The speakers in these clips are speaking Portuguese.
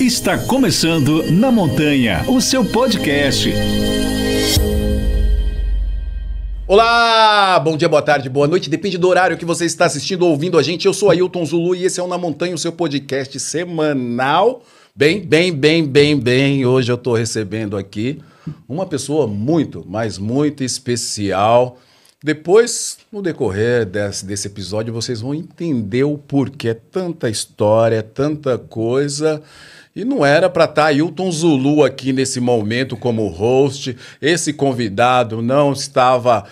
Está começando Na Montanha, o seu podcast. Olá, bom dia, boa tarde, boa noite, depende do horário que você está assistindo ou ouvindo a gente. Eu sou Ailton Zulu e esse é o Na Montanha, o seu podcast semanal. Bem, hoje eu estou recebendo aqui uma pessoa muito, mas muito especial. Depois, no decorrer desse episódio, vocês vão entender o porquê. Tanta história, tanta coisa. E não era para estar Ailton Zulu aqui nesse momento como host. Esse convidado não estava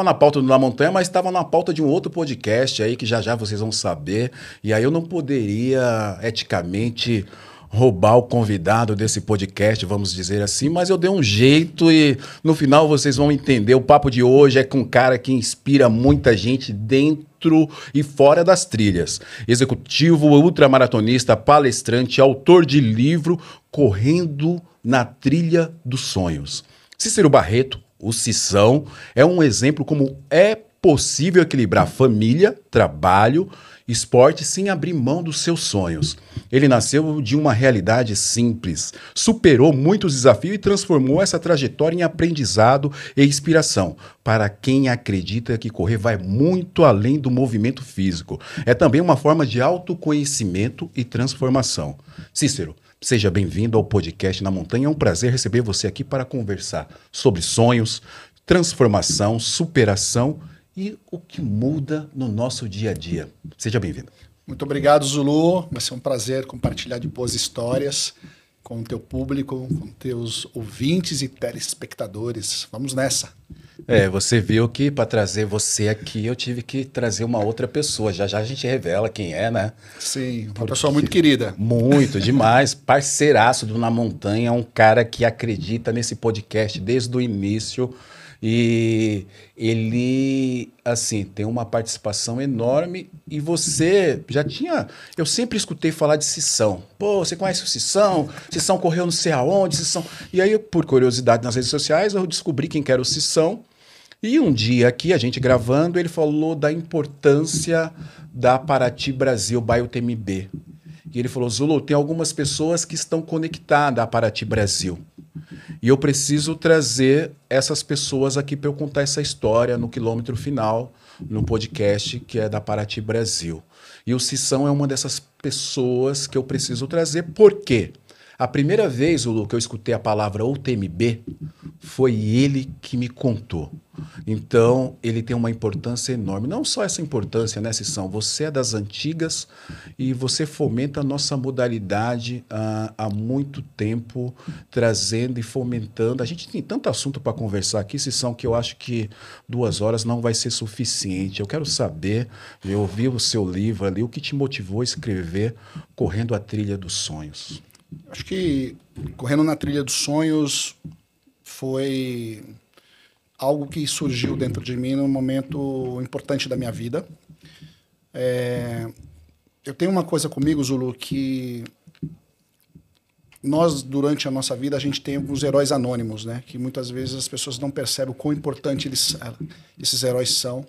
na pauta do Na Montanha, mas estava na pauta de um outro podcast aí que já vocês vão saber. E aí eu não poderia eticamente roubar o convidado desse podcast, vamos dizer assim, mas eu dei um jeito e no final vocês vão entender. O papo de hoje é com um cara que inspira muita gente dentro e fora das trilhas. Executivo, ultramaratonista, palestrante, autor de livro Correndo na Trilha dos Sonhos. Cícero Barreto, o Cissão, é um exemplo como é possível equilibrar família, trabalho, esporte sem abrir mão dos seus sonhos. Ele nasceu de uma realidade simples, superou muitos desafios e transformou essa trajetória em aprendizado e inspiração para quem acredita que correr vai muito além do movimento físico. É também uma forma de autoconhecimento e transformação. Cícero, seja bem-vindo ao podcast Na Montanha. É um prazer receber você aqui para conversar sobre sonhos, transformação, superação e o que muda no nosso dia a dia. Seja bem-vindo. Muito obrigado, Zulu. Vai ser um prazer compartilhar de boas histórias com o teu público, com teus ouvintes e telespectadores. Vamos nessa. Você viu que para trazer você aqui eu tive que trazer uma outra pessoa. Já a gente revela quem é, né? Sim, uma pessoa muito querida. Muito, demais. Parceiraço do Na Montanha, um cara que acredita nesse podcast desde o início. E ele, assim, tem uma participação enorme. E você já tinha... Eu sempre escutei falar de Cissão. Pô, você conhece o Cissão? Cissão correu não sei aonde, Cissão... E aí, por curiosidade nas redes sociais, eu descobri quem que era o Cissão. E um dia aqui, a gente gravando, ele falou da importância da Paraty Brasil by UTMB. E ele falou, Zulu, tem algumas pessoas que estão conectadas à Paraty Brasil. E eu preciso trazer essas pessoas aqui para eu contar essa história no quilômetro final, no podcast que é da Paraty Brasil. E o Cissão é uma dessas pessoas que eu preciso trazer. Por quê? A primeira vez, Lu, que eu escutei a palavra UTMB, foi ele que me contou. Então, ele tem uma importância enorme. Não só essa importância, né, Cissão? Você é das antigas e você fomenta a nossa modalidade há muito tempo, trazendo e fomentando. A gente tem tanto assunto para conversar aqui, Cissão, que eu acho que 2 horas não vai ser suficiente. Eu quero saber, eu ouvi o seu livro ali, o que te motivou a escrever Correndo a Trilha dos Sonhos? Acho que Correndo na Trilha dos Sonhos foi algo que surgiu dentro de mim num momento importante da minha vida. Eu tenho uma coisa comigo, Zulu, que nós, durante a nossa vida, a gente tem alguns heróis anônimos, né? Que muitas vezes as pessoas não percebem o quão importante esses heróis são,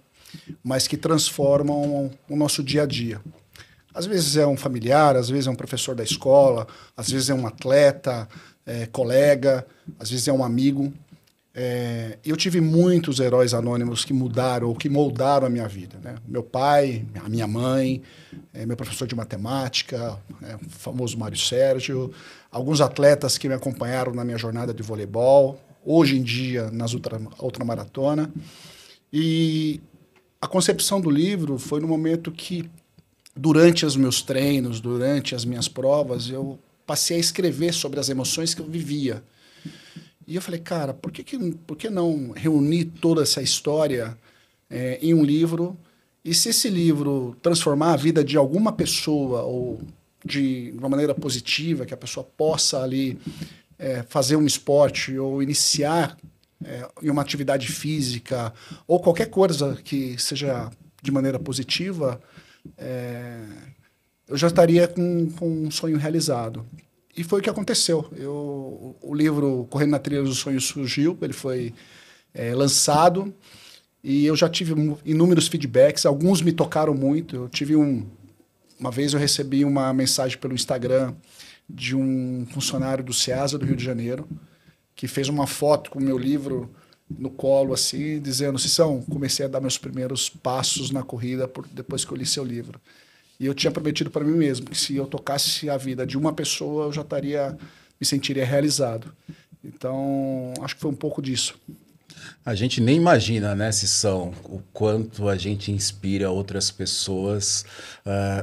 mas que transformam o nosso dia a dia. Às vezes é um familiar, às vezes é um professor da escola, às vezes é um atleta, colega, às vezes é um amigo. Eu tive muitos heróis anônimos que mudaram ou que moldaram a minha vida, né? Meu pai, a minha mãe, meu professor de matemática, o famoso Mário Sérgio, alguns atletas que me acompanharam na minha jornada de voleibol, hoje em dia nas ultramaratona. E a concepção do livro foi no momento que, durante os meus treinos, durante as minhas provas, eu passei a escrever sobre as emoções que eu vivia. E eu falei, cara, por que não reunir toda essa história em um livro? E se esse livro transformar a vida de alguma pessoa ou de uma maneira positiva, que a pessoa possa ali fazer um esporte ou iniciar em uma atividade física ou qualquer coisa que seja de maneira positiva, eu já estaria com um sonho realizado. E foi o que aconteceu. O livro Correndo na Trilha dos Sonhos surgiu, ele foi lançado e eu já tive inúmeros feedbacks, alguns me tocaram muito. Uma vez eu recebi uma mensagem pelo Instagram de um funcionário do SEASA do Rio de Janeiro, que fez uma foto com o meu livro no colo, assim, dizendo: Cissão, comecei a dar meus primeiros passos na corrida depois que eu li seu livro. E eu tinha prometido para mim mesmo que se eu tocasse a vida de uma pessoa, eu já me sentiria realizado. Então, acho que foi um pouco disso. A gente nem imagina, né, Cissão, o quanto a gente inspira outras pessoas.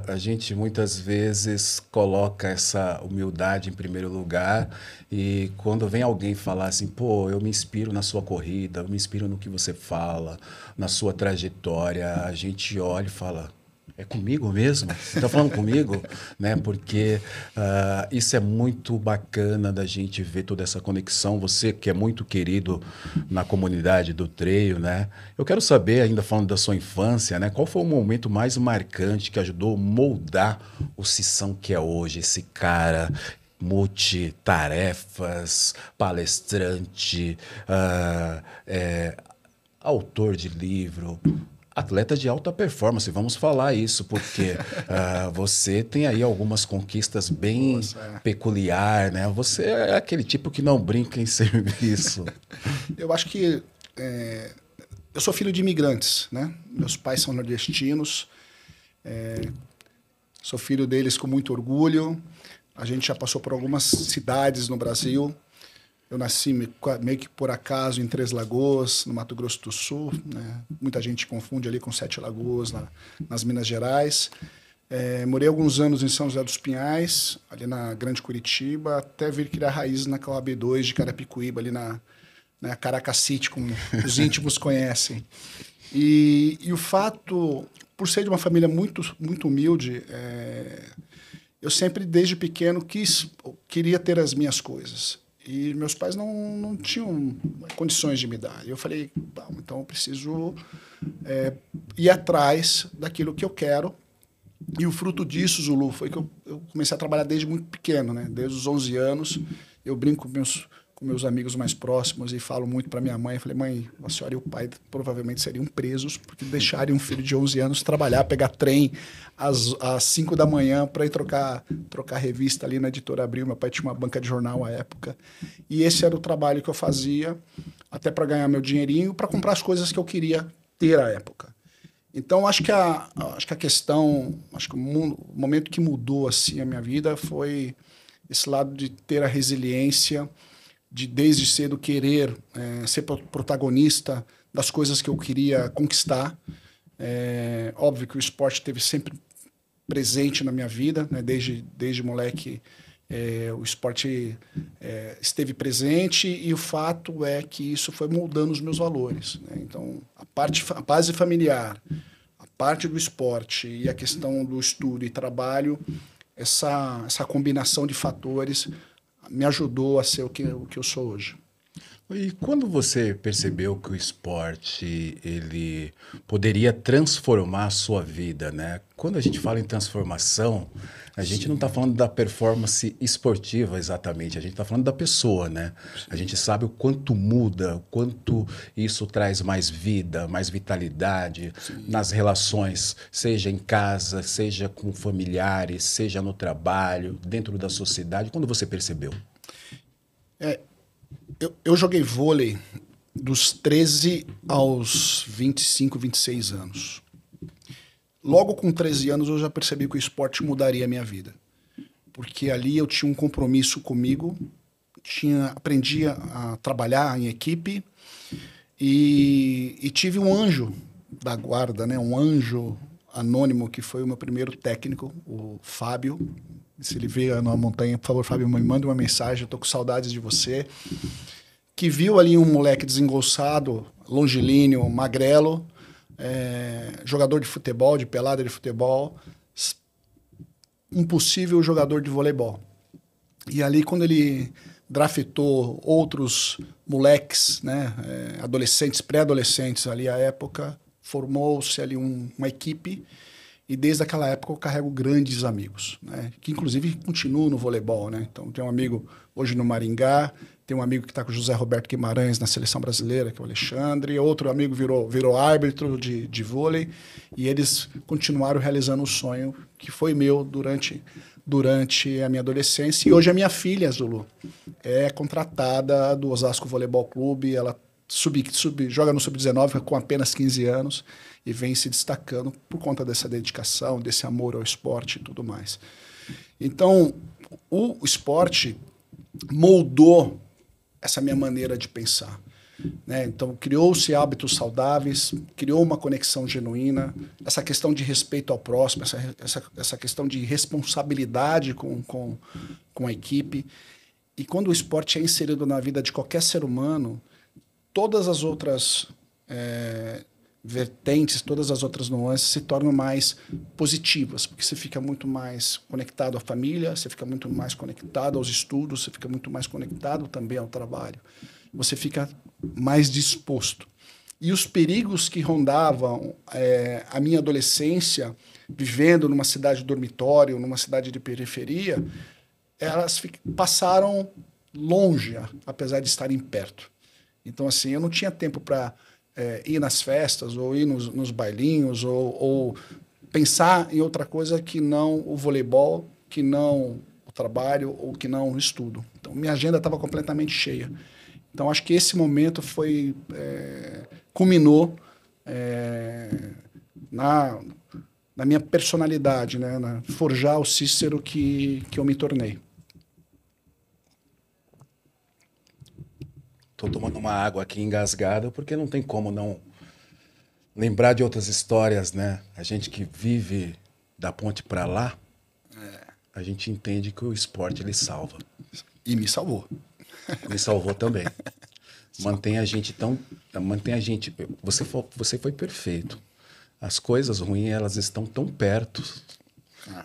A gente muitas vezes coloca essa humildade em primeiro lugar e quando vem alguém falar assim, pô, eu me inspiro na sua corrida, eu me inspiro no que você fala, na sua trajetória, a gente olha e fala... É comigo mesmo? Você está falando comigo? Né? Porque isso é muito bacana da gente ver toda essa conexão. Você que é muito querido na comunidade do trail, né? Eu quero saber, ainda falando da sua infância, né? Qual foi o momento mais marcante que ajudou a moldar o Cissão que é hoje? Esse cara multitarefas, palestrante, autor de livro... Atleta de alta performance, vamos falar isso, porque você tem aí algumas conquistas bem peculiar, né? Você é aquele tipo que não brinca em serviço. Eu acho que eu sou filho de imigrantes, né? Meus pais são nordestinos, sou filho deles com muito orgulho. A gente já passou por algumas cidades no Brasil. Eu nasci meio que por acaso em Três Lagoas, no Mato Grosso do Sul, né? Muita gente confunde ali com Sete Lagoas, nas Minas Gerais. Morei alguns anos em São José dos Pinhais, ali na Grande Curitiba, até vir criar raízes na OAB2 de Carapicuíba, ali na Caracacite, como os íntimos conhecem. E o fato, por ser de uma família muito, muito humilde, eu sempre, desde pequeno, queria ter as minhas coisas. E meus pais não tinham condições de me dar. E eu falei, então eu preciso ir atrás daquilo que eu quero. E o fruto disso, Zulu, foi que eu comecei a trabalhar desde muito pequeno, né? Desde os 11 anos. Eu brinco com meus amigos mais próximos e falo muito para minha mãe. Eu falei, mãe, a senhora e o pai provavelmente seriam presos porque deixarem um filho de 11 anos trabalhar, pegar trem às 5 da manhã para ir trocar revista ali na Editora Abril. Meu pai tinha uma banca de jornal à época. E esse era o trabalho que eu fazia até para ganhar meu dinheirinho, para comprar as coisas que eu queria ter à época. Então, acho que a questão, acho que o momento que mudou assim a minha vida foi esse lado de ter a resiliência, de desde cedo querer ser protagonista das coisas que eu queria conquistar. Óbvio que o esporte esteve sempre presente na minha vida, né? Desde moleque o esporte esteve presente e o fato é que isso foi moldando os meus valores, né? Então, a base familiar, a parte do esporte e a questão do estudo e trabalho, essa combinação de fatores me ajudou a ser o que eu sou hoje. E quando você percebeu que o esporte ele poderia transformar a sua vida, né? Quando a gente fala em transformação, a gente não está falando da performance esportiva exatamente, a gente está falando da pessoa, né? A gente sabe o quanto muda, o quanto isso traz mais vida, mais vitalidade nas relações, seja em casa, seja com familiares, seja no trabalho, dentro da sociedade. Quando você percebeu? Eu joguei vôlei dos 13 aos 25, 26 anos. Logo com 13 anos eu já percebi que o esporte mudaria a minha vida. Porque ali eu tinha um compromisso comigo, aprendi a trabalhar em equipe e tive um anjo da guarda, né? Um anjo anônimo que foi o meu primeiro técnico, o Fábio. Se ele veio na montanha, por favor, Fábio, me manda uma mensagem, eu tô com saudades de você. Que viu ali um moleque desengonçado, longilíneo, magrelo, jogador de futebol, de pelada de futebol, impossível jogador de voleibol. E ali, quando ele draftou outros moleques, né, adolescentes, pré-adolescentes ali à época, formou-se ali uma equipe. E desde aquela época eu carrego grandes amigos, né? Que inclusive continuam no voleibol, né? Então tem um amigo hoje no Maringá, tem um amigo que está com o José Roberto Guimarães na seleção brasileira, que é o Alexandre, outro amigo virou árbitro de vôlei, e eles continuaram realizando o sonho que foi meu durante durante a minha adolescência. E hoje a minha filha, Zulu, é contratada do Osasco Voleibol Clube. Ela joga no Sub-19 com apenas 15 anos e vem se destacando por conta dessa dedicação, desse amor ao esporte e tudo mais. Então, o esporte moldou essa minha maneira de pensar, né? Então, criou-se hábitos saudáveis, criou uma conexão genuína, essa questão de respeito ao próximo, essa questão de responsabilidade com a equipe. E quando o esporte é inserido na vida de qualquer ser humano, todas as outras vertentes, todas as outras nuances se tornam mais positivas, porque você fica muito mais conectado à família, você fica muito mais conectado aos estudos, você fica muito mais conectado também ao trabalho. Você fica mais disposto. E os perigos que rondavam a minha adolescência, vivendo numa cidade de dormitório, numa cidade de periferia, elas passaram longe, apesar de estarem perto. Então, assim, eu não tinha tempo para ir nas festas, ou ir nos bailinhos, ou pensar em outra coisa que não o voleibol, que não o trabalho, ou que não o estudo. Então, minha agenda estava completamente cheia. Então, acho que esse momento culminou na minha personalidade, né? Forjar o Cícero que eu me tornei. Tô tomando uma água aqui engasgada, porque não tem como não lembrar de outras histórias, né? A gente que vive da ponte para lá, a gente entende que o esporte ele salva. E me salvou. Me salvou também. Mantém a gente. Você foi perfeito. As coisas ruins, elas estão tão perto,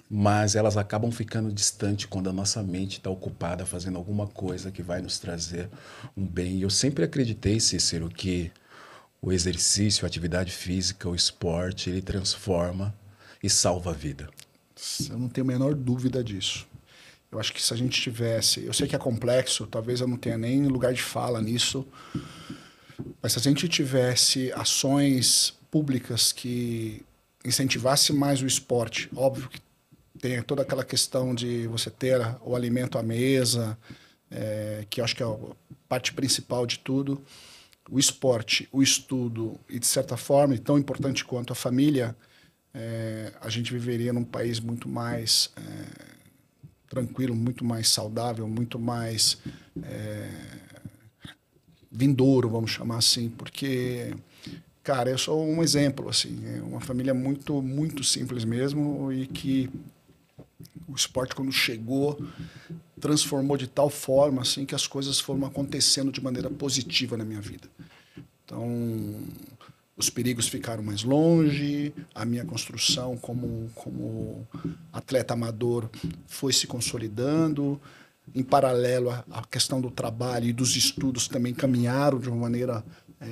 mas elas acabam ficando distantes quando a nossa mente está ocupada fazendo alguma coisa que vai nos trazer um bem. E eu sempre acreditei, Cícero, que o exercício, a atividade física, o esporte, ele transforma e salva a vida. Eu não tenho a menor dúvida disso. Eu acho que se a gente tivesse... Eu sei que é complexo, talvez eu não tenha nem lugar de fala nisso, mas se a gente tivesse ações públicas que incentivasse mais o esporte, óbvio que tem toda aquela questão de você ter o alimento à mesa, que eu acho que é a parte principal de tudo. O esporte, o estudo e, de certa forma, e tão importante quanto a família, a gente viveria num país muito mais tranquilo, muito mais saudável, muito mais vindouro, vamos chamar assim, porque, cara, eu sou um exemplo, assim, é uma família muito, muito simples mesmo, e que o esporte, quando chegou, transformou de tal forma, assim, que as coisas foram acontecendo de maneira positiva na minha vida. Então, os perigos ficaram mais longe, a minha construção como atleta amador foi se consolidando. Em paralelo, a questão do trabalho e dos estudos também caminharam de uma maneira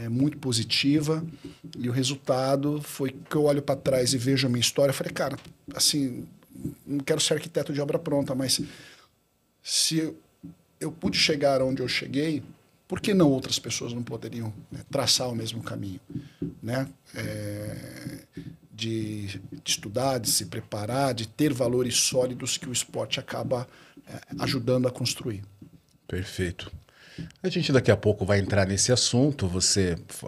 muito positiva. E o resultado foi que eu olho para trás e vejo a minha história. Eu falei, cara, assim, não quero ser arquiteto de obra pronta, mas se eu pude chegar onde eu cheguei, por que não outras pessoas não poderiam traçar o mesmo caminho, né? De estudar, de se preparar, de ter valores sólidos que o esporte acaba ajudando a construir. Perfeito. A gente daqui a pouco vai entrar nesse assunto,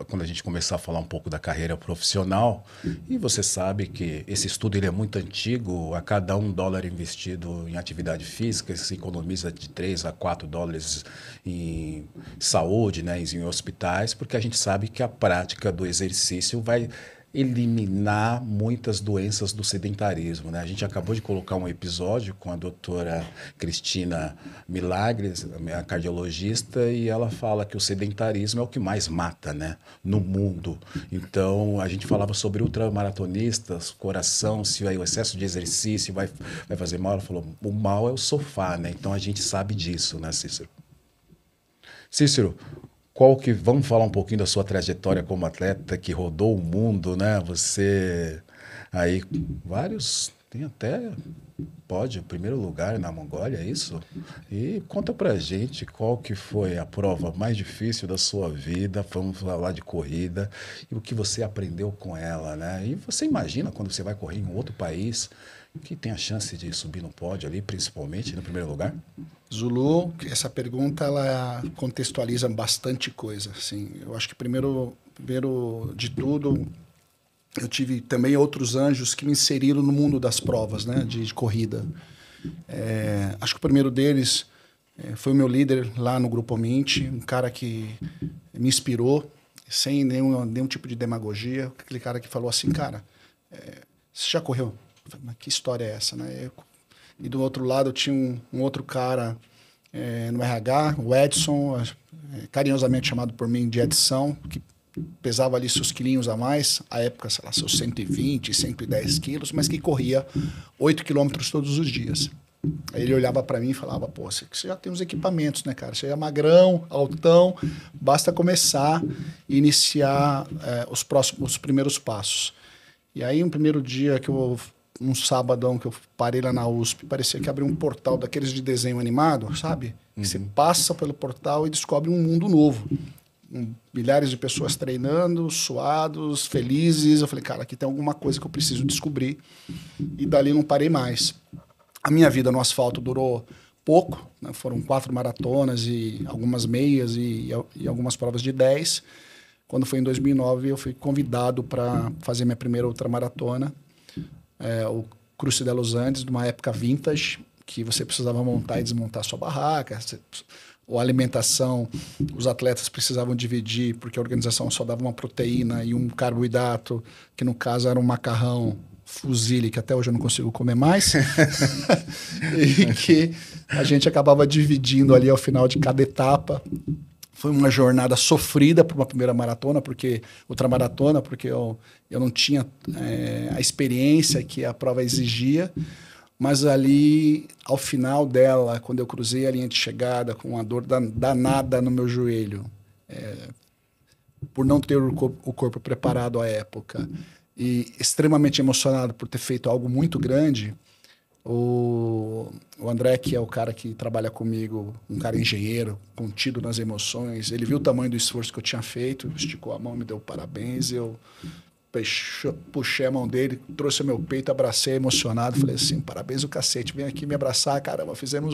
quando a gente começar a falar um pouco da carreira profissional, e você sabe que esse estudo ele é muito antigo, a cada $1 investido em atividade física, se economiza de 3 a 4 dólares em saúde, né, em hospitais, porque a gente sabe que a prática do exercício vai eliminar muitas doenças do sedentarismo, né? A gente acabou de colocar um episódio com a doutora Cristina Milagres, a cardiologista, e ela fala que o sedentarismo é o que mais mata, né, no mundo. Então, a gente falava sobre ultramaratonistas, coração, se o excesso de exercício vai fazer mal. Ela falou, o mal é o sofá, né? Então, a gente sabe disso, né, Cícero? Cícero, vamos falar um pouquinho da sua trajetória como atleta que rodou o mundo, né? Você aí vários Tem até pódio, primeiro lugar na Mongólia, é isso? E conta pra gente qual que foi a prova mais difícil da sua vida, vamos falar de corrida, e o que você aprendeu com ela, né? E você imagina quando você vai correr em outro país, que tem a chance de subir no pódio ali, principalmente no primeiro lugar? Zulu, essa pergunta ela contextualiza bastante coisa. Assim, eu acho que primeiro de tudo, eu tive também outros anjos que me inseriram no mundo das provas, né, de corrida. Acho que o primeiro deles foi o meu líder lá no Grupo Mint, um cara que me inspirou, sem nenhum tipo de demagogia. Aquele cara que falou assim, cara, você já correu? Eu falei, mas que história é essa, né? E do outro lado eu tinha um outro cara no RH, o Edson, carinhosamente chamado por mim de Edição, que pesava ali seus quilinhos a mais, à época, sei lá, seus 120, 110 quilos, mas que corria 8 quilômetros todos os dias. Aí ele olhava para mim e falava, pô, você já tem os equipamentos, né, cara? Você é magrão, altão, basta começar e iniciar os primeiros passos. E aí, um primeiro dia um sabadão que eu parei lá na USP, parecia que abriu um portal daqueles de desenho animado, sabe? Uhum. Você passa pelo portal e descobre um mundo novo. Milhares de pessoas treinando, suados, felizes. Eu falei, cara, aqui tem alguma coisa que eu preciso descobrir. E dali não parei mais. A minha vida no asfalto durou pouco, né? Foram 4 maratonas e algumas meias e algumas provas de 10. Quando foi em 2009, eu fui convidado para fazer minha primeira ultramaratona. O Cruce de los Andes, de uma época vintage, que você precisava montar e desmontar sua barraca, ou alimentação, os atletas precisavam dividir, porque a organização só dava uma proteína e um carboidrato, que no caso era um macarrão fusilli, que até hoje eu não consigo comer mais, e que a gente acabava dividindo ali ao final de cada etapa. Foi uma jornada sofrida para uma primeira maratona, ultramaratona, porque eu não tinha a experiência que a prova exigia. Mas ali, ao final dela, quando eu cruzei a linha de chegada com uma dor danada no meu joelho, por não ter o corpo preparado à época e extremamente emocionado por ter feito algo muito grande, o André, que é o cara que trabalha comigo, um cara engenheiro, contido nas emoções, ele viu o tamanho do esforço que eu tinha feito, esticou a mão, me deu parabéns, eu puxei a mão dele, trouxe o meu peito, abracei emocionado, falei assim, parabéns o cacete, vem aqui me abraçar, caramba, fizemos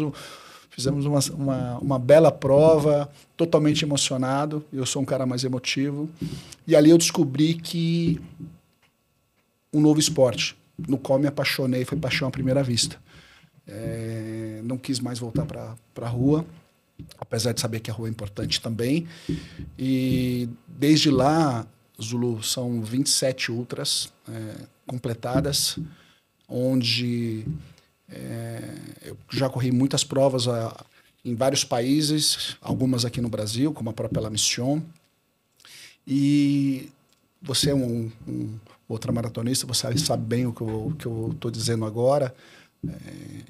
uma bela prova, totalmente emocionado, eu sou um cara mais emotivo, e ali eu descobri que um novo esporte, no qual me apaixonei, foi paixão à primeira vista. Não quis mais voltar para a rua, apesar de saber que a rua é importante também, e desde lá, Zulu, são 27 ultras completadas, onde eu já corri muitas provas em vários países, algumas aqui no Brasil, como a própria La Mission. E você é um ultramaratonista, você sabe bem o que eu estou dizendo agora.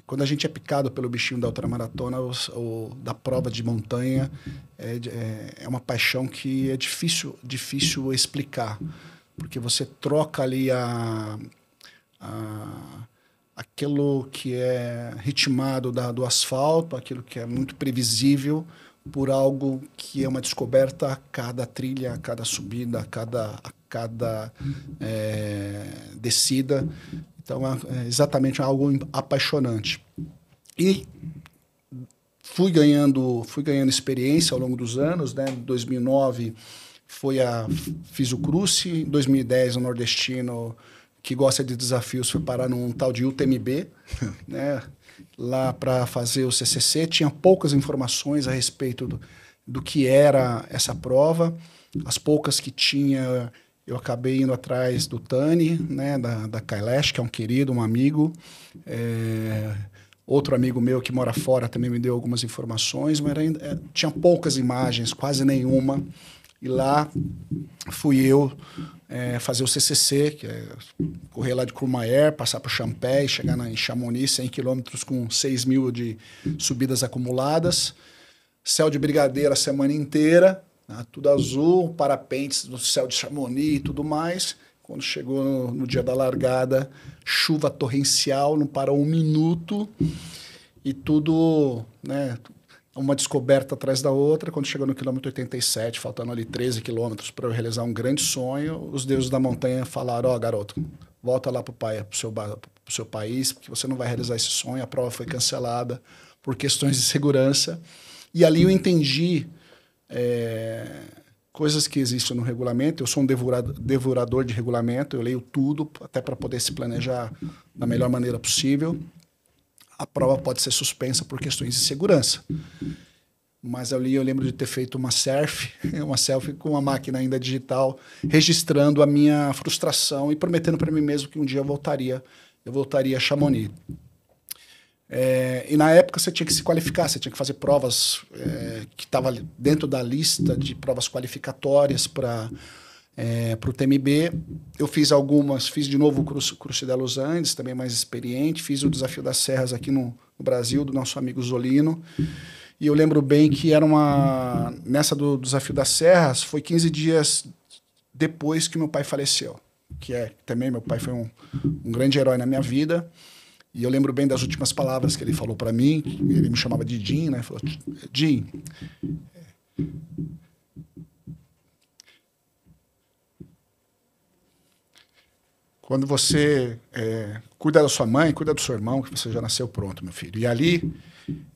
Quando a gente é picado pelo bichinho da ultramaratona ou da prova de montanha, é uma paixão que é difícil explicar, porque você troca ali aquilo que é ritmado do asfalto, aquilo que é muito previsível, por algo que é uma descoberta a cada trilha, a cada subida, a cada descida. Então, é exatamente algo apaixonante. E fui ganhando experiência ao longo dos anos, né? Em 2009 fiz o Cruce, em 2010 o nordestino que gosta de desafios foi parar num tal de UTMB, né? Lá para fazer o CCC, tinha poucas informações a respeito do que era essa prova, as poucas que tinha. Eu acabei indo atrás do Tani, né, da Kailash, que é um querido, um amigo. Outro amigo meu que mora fora também me deu algumas informações, mas tinha poucas imagens, quase nenhuma. E lá fui eu fazer o CCC, que é correr lá de Courmayeur, passar para o Champé, chegar em Chamonix, 100 quilômetros com 6.000 de subidas acumuladas. Céu de brigadeiro a semana inteira. Tudo azul, parapentes no céu de Chamonix e tudo mais. Quando chegou no dia da largada, chuva torrencial, não parou um minuto e tudo, né, uma descoberta atrás da outra. Quando chegou no quilômetro 87, faltando ali 13 quilômetros para eu realizar um grande sonho, os deuses da montanha falaram: ó, garoto, volta lá pro seu país, porque você não vai realizar esse sonho. A prova foi cancelada por questões de segurança. E ali eu entendi coisas que existem no regulamento. Eu sou um devorador de regulamento, eu leio tudo, até para poder se planejar da melhor maneira possível. A prova pode ser suspensa por questões de segurança. Mas ali eu lembro de ter feito uma selfie com uma máquina ainda digital, registrando a minha frustração e prometendo para mim mesmo que um dia eu voltaria a Chamonix. E na época você tinha que se qualificar, você tinha que fazer provas que estavam dentro da lista de provas qualificatórias para o TMB. Eu fiz algumas, fiz de novo o Cruce de Los Andes, também mais experiente, fiz o Desafio das Serras aqui no Brasil, do nosso amigo Zolino. E eu lembro bem que era nessa do Desafio das Serras, foi 15 dias depois que meu pai faleceu, também meu pai foi um grande herói na minha vida. E eu lembro bem das últimas palavras que ele falou para mim. Ele me chamava de Jim, né? Ele falou: Jim, quando você cuida da sua mãe, cuida do seu irmão, que você já nasceu pronto, meu filho. E ali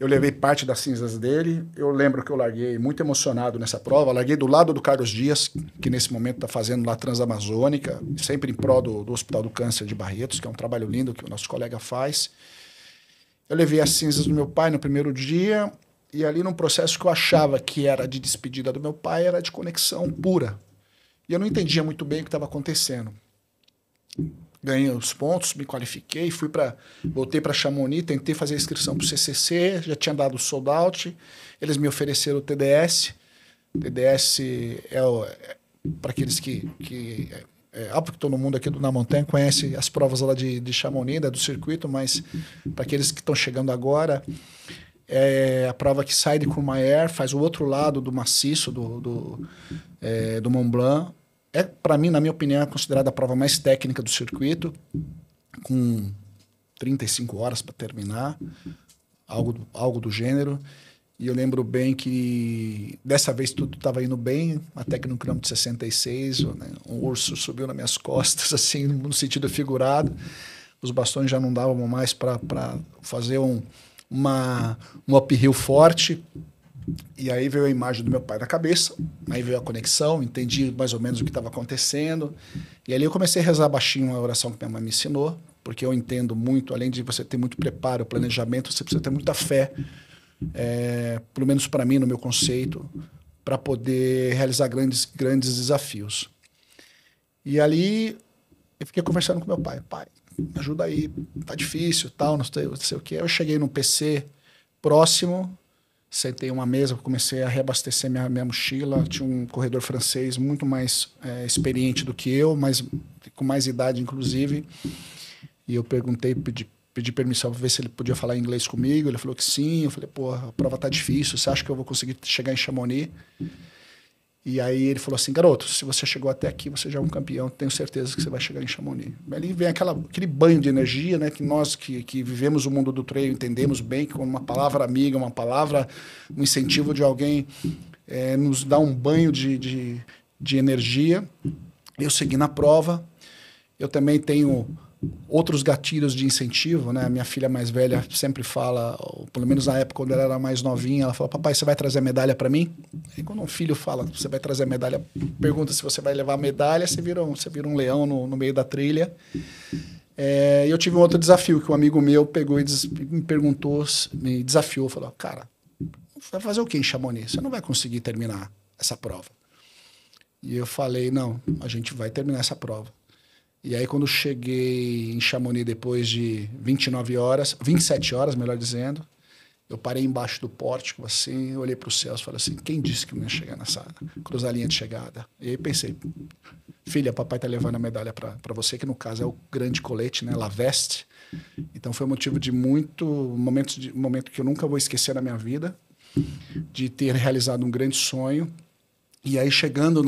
eu levei parte das cinzas dele. Eu lembro que eu larguei muito emocionado nessa prova. Larguei do lado do Carlos Dias, que nesse momento está fazendo lá Transamazônica, sempre em prol do Hospital do Câncer de Barretos, que é um trabalho lindo que o nosso colega faz. Eu levei as cinzas do meu pai no primeiro dia, e ali num processo que eu achava que era de despedida do meu pai, era de conexão pura. E eu não entendia muito bem o que estava acontecendo. Ganhei os pontos, me qualifiquei, voltei para Chamonix, tentei fazer a inscrição para o CCC, já tinha dado o sold out, eles me ofereceram o TDS. TDS para aqueles que porque todo mundo aqui na montanha conhece as provas lá de Chamonix, do circuito, mas para aqueles que estão chegando agora, é a prova que sai de Courmayeur, faz o outro lado do maciço do Mont Blanc. Para mim, na minha opinião, é considerada a prova mais técnica do circuito, com 35 horas para terminar, algo do gênero. E eu lembro bem que dessa vez tudo estava indo bem, até que no quilômetro 66, né, um urso subiu nas minhas costas, assim, no sentido figurado. Os bastões já não davam mais para fazer um uphill forte. E aí veio a imagem do meu pai na cabeça, aí veio a conexão, entendi mais ou menos o que estava acontecendo. E ali eu comecei a rezar baixinho a oração que minha mãe me ensinou, porque eu entendo muito, além de você ter muito preparo, planejamento, você precisa ter muita fé, pelo menos para mim, no meu conceito, para poder realizar grandes desafios. E ali eu fiquei conversando com meu pai: pai, me ajuda aí, tá difícil, tal, não sei o quê. Eu cheguei num PC próximo, sentei em uma mesa, comecei a reabastecer minha mochila. Tinha um corredor francês muito mais experiente do que eu, mas com mais idade, inclusive. E eu pedi permissão para ver se ele podia falar inglês comigo. Ele falou que sim. Eu falei: pô, a prova tá difícil, você acha que eu vou conseguir chegar em Chamonix? E aí ele falou assim: garoto, se você chegou até aqui, você já é um campeão, tenho certeza que você vai chegar em Chamonix. Ali vem aquele banho de energia, né, que nós que vivemos o mundo do trail entendemos bem, que uma palavra amiga, um incentivo de alguém nos dá um banho de energia. Eu segui na prova. Eu também tenho outros gatilhos de incentivo, né? A minha filha mais velha sempre fala, ou pelo menos na época quando ela era mais novinha, ela fala: papai, você vai trazer a medalha para mim? E quando um filho fala: você vai trazer a medalha, pergunta se você vai levar a medalha, você vira um leão no meio da trilha. Eu tive um outro desafio, que um amigo meu pegou e me perguntou, me desafiou, falou: cara, vai fazer o que em Chamonix? Você não vai conseguir terminar essa prova. E eu falei: não, a gente vai terminar essa prova. E aí, quando cheguei em Chamonix, depois de 27 horas, melhor dizendo, eu parei embaixo do pórtico, assim, olhei para o céu e falei assim: quem disse que não ia chegar cruzar a linha de chegada? E aí pensei: filha, papai tá levando a medalha para você, que no caso é o grande colete, né, La Veste. Então foi um motivo de momento que eu nunca vou esquecer na minha vida, de ter realizado um grande sonho. E aí, chegando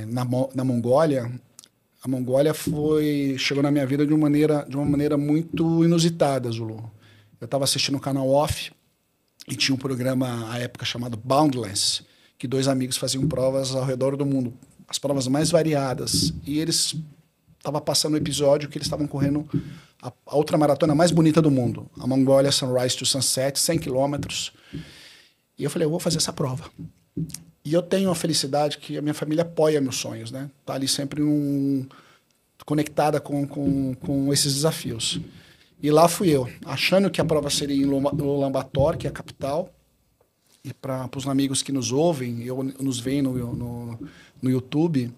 na Mongólia. A Mongólia chegou na minha vida de uma maneira muito inusitada, Zulu. Eu estava assistindo o canal Off e tinha um programa à época chamado Boundless, que 2 amigos faziam provas ao redor do mundo, as provas mais variadas. E eles estavam passando um episódio que eles estavam correndo a ultramaratona mais bonita do mundo, a Mongólia Sunrise to Sunset, 100 quilômetros. E eu falei, eu vou fazer essa prova. E eu tenho a felicidade que a minha família apoia meus sonhos, né? Tá ali sempre conectada com esses desafios. E lá fui eu, achando que a prova seria em Ulaanbaatar, que é a capital. E para os amigos que nos ouvem, nos veem no YouTube,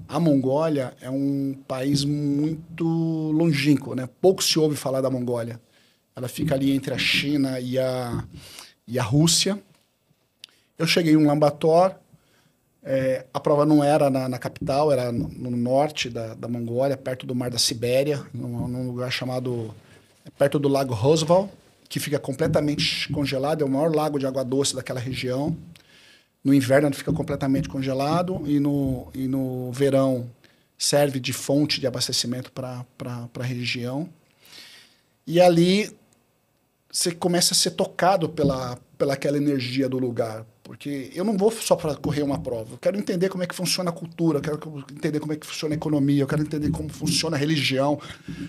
a Mongólia é um país muito longínquo, né? Pouco se ouve falar da Mongólia. Ela fica ali entre a China e a Rússia. Eu cheguei em Ulaanbaatar, a prova não era na capital, era no norte da Mongólia, perto do Mar da Sibéria, num lugar chamado, perto do Lago Rosval, que fica completamente congelado, é o maior lago de água doce daquela região. No inverno ele fica completamente congelado e no verão serve de fonte de abastecimento para a região. E ali você começa a ser tocado pelaquela energia do lugar. Porque eu não vou só para correr uma prova. Eu quero entender como é que funciona a cultura, eu quero entender como é que funciona a economia, eu quero entender como funciona a religião,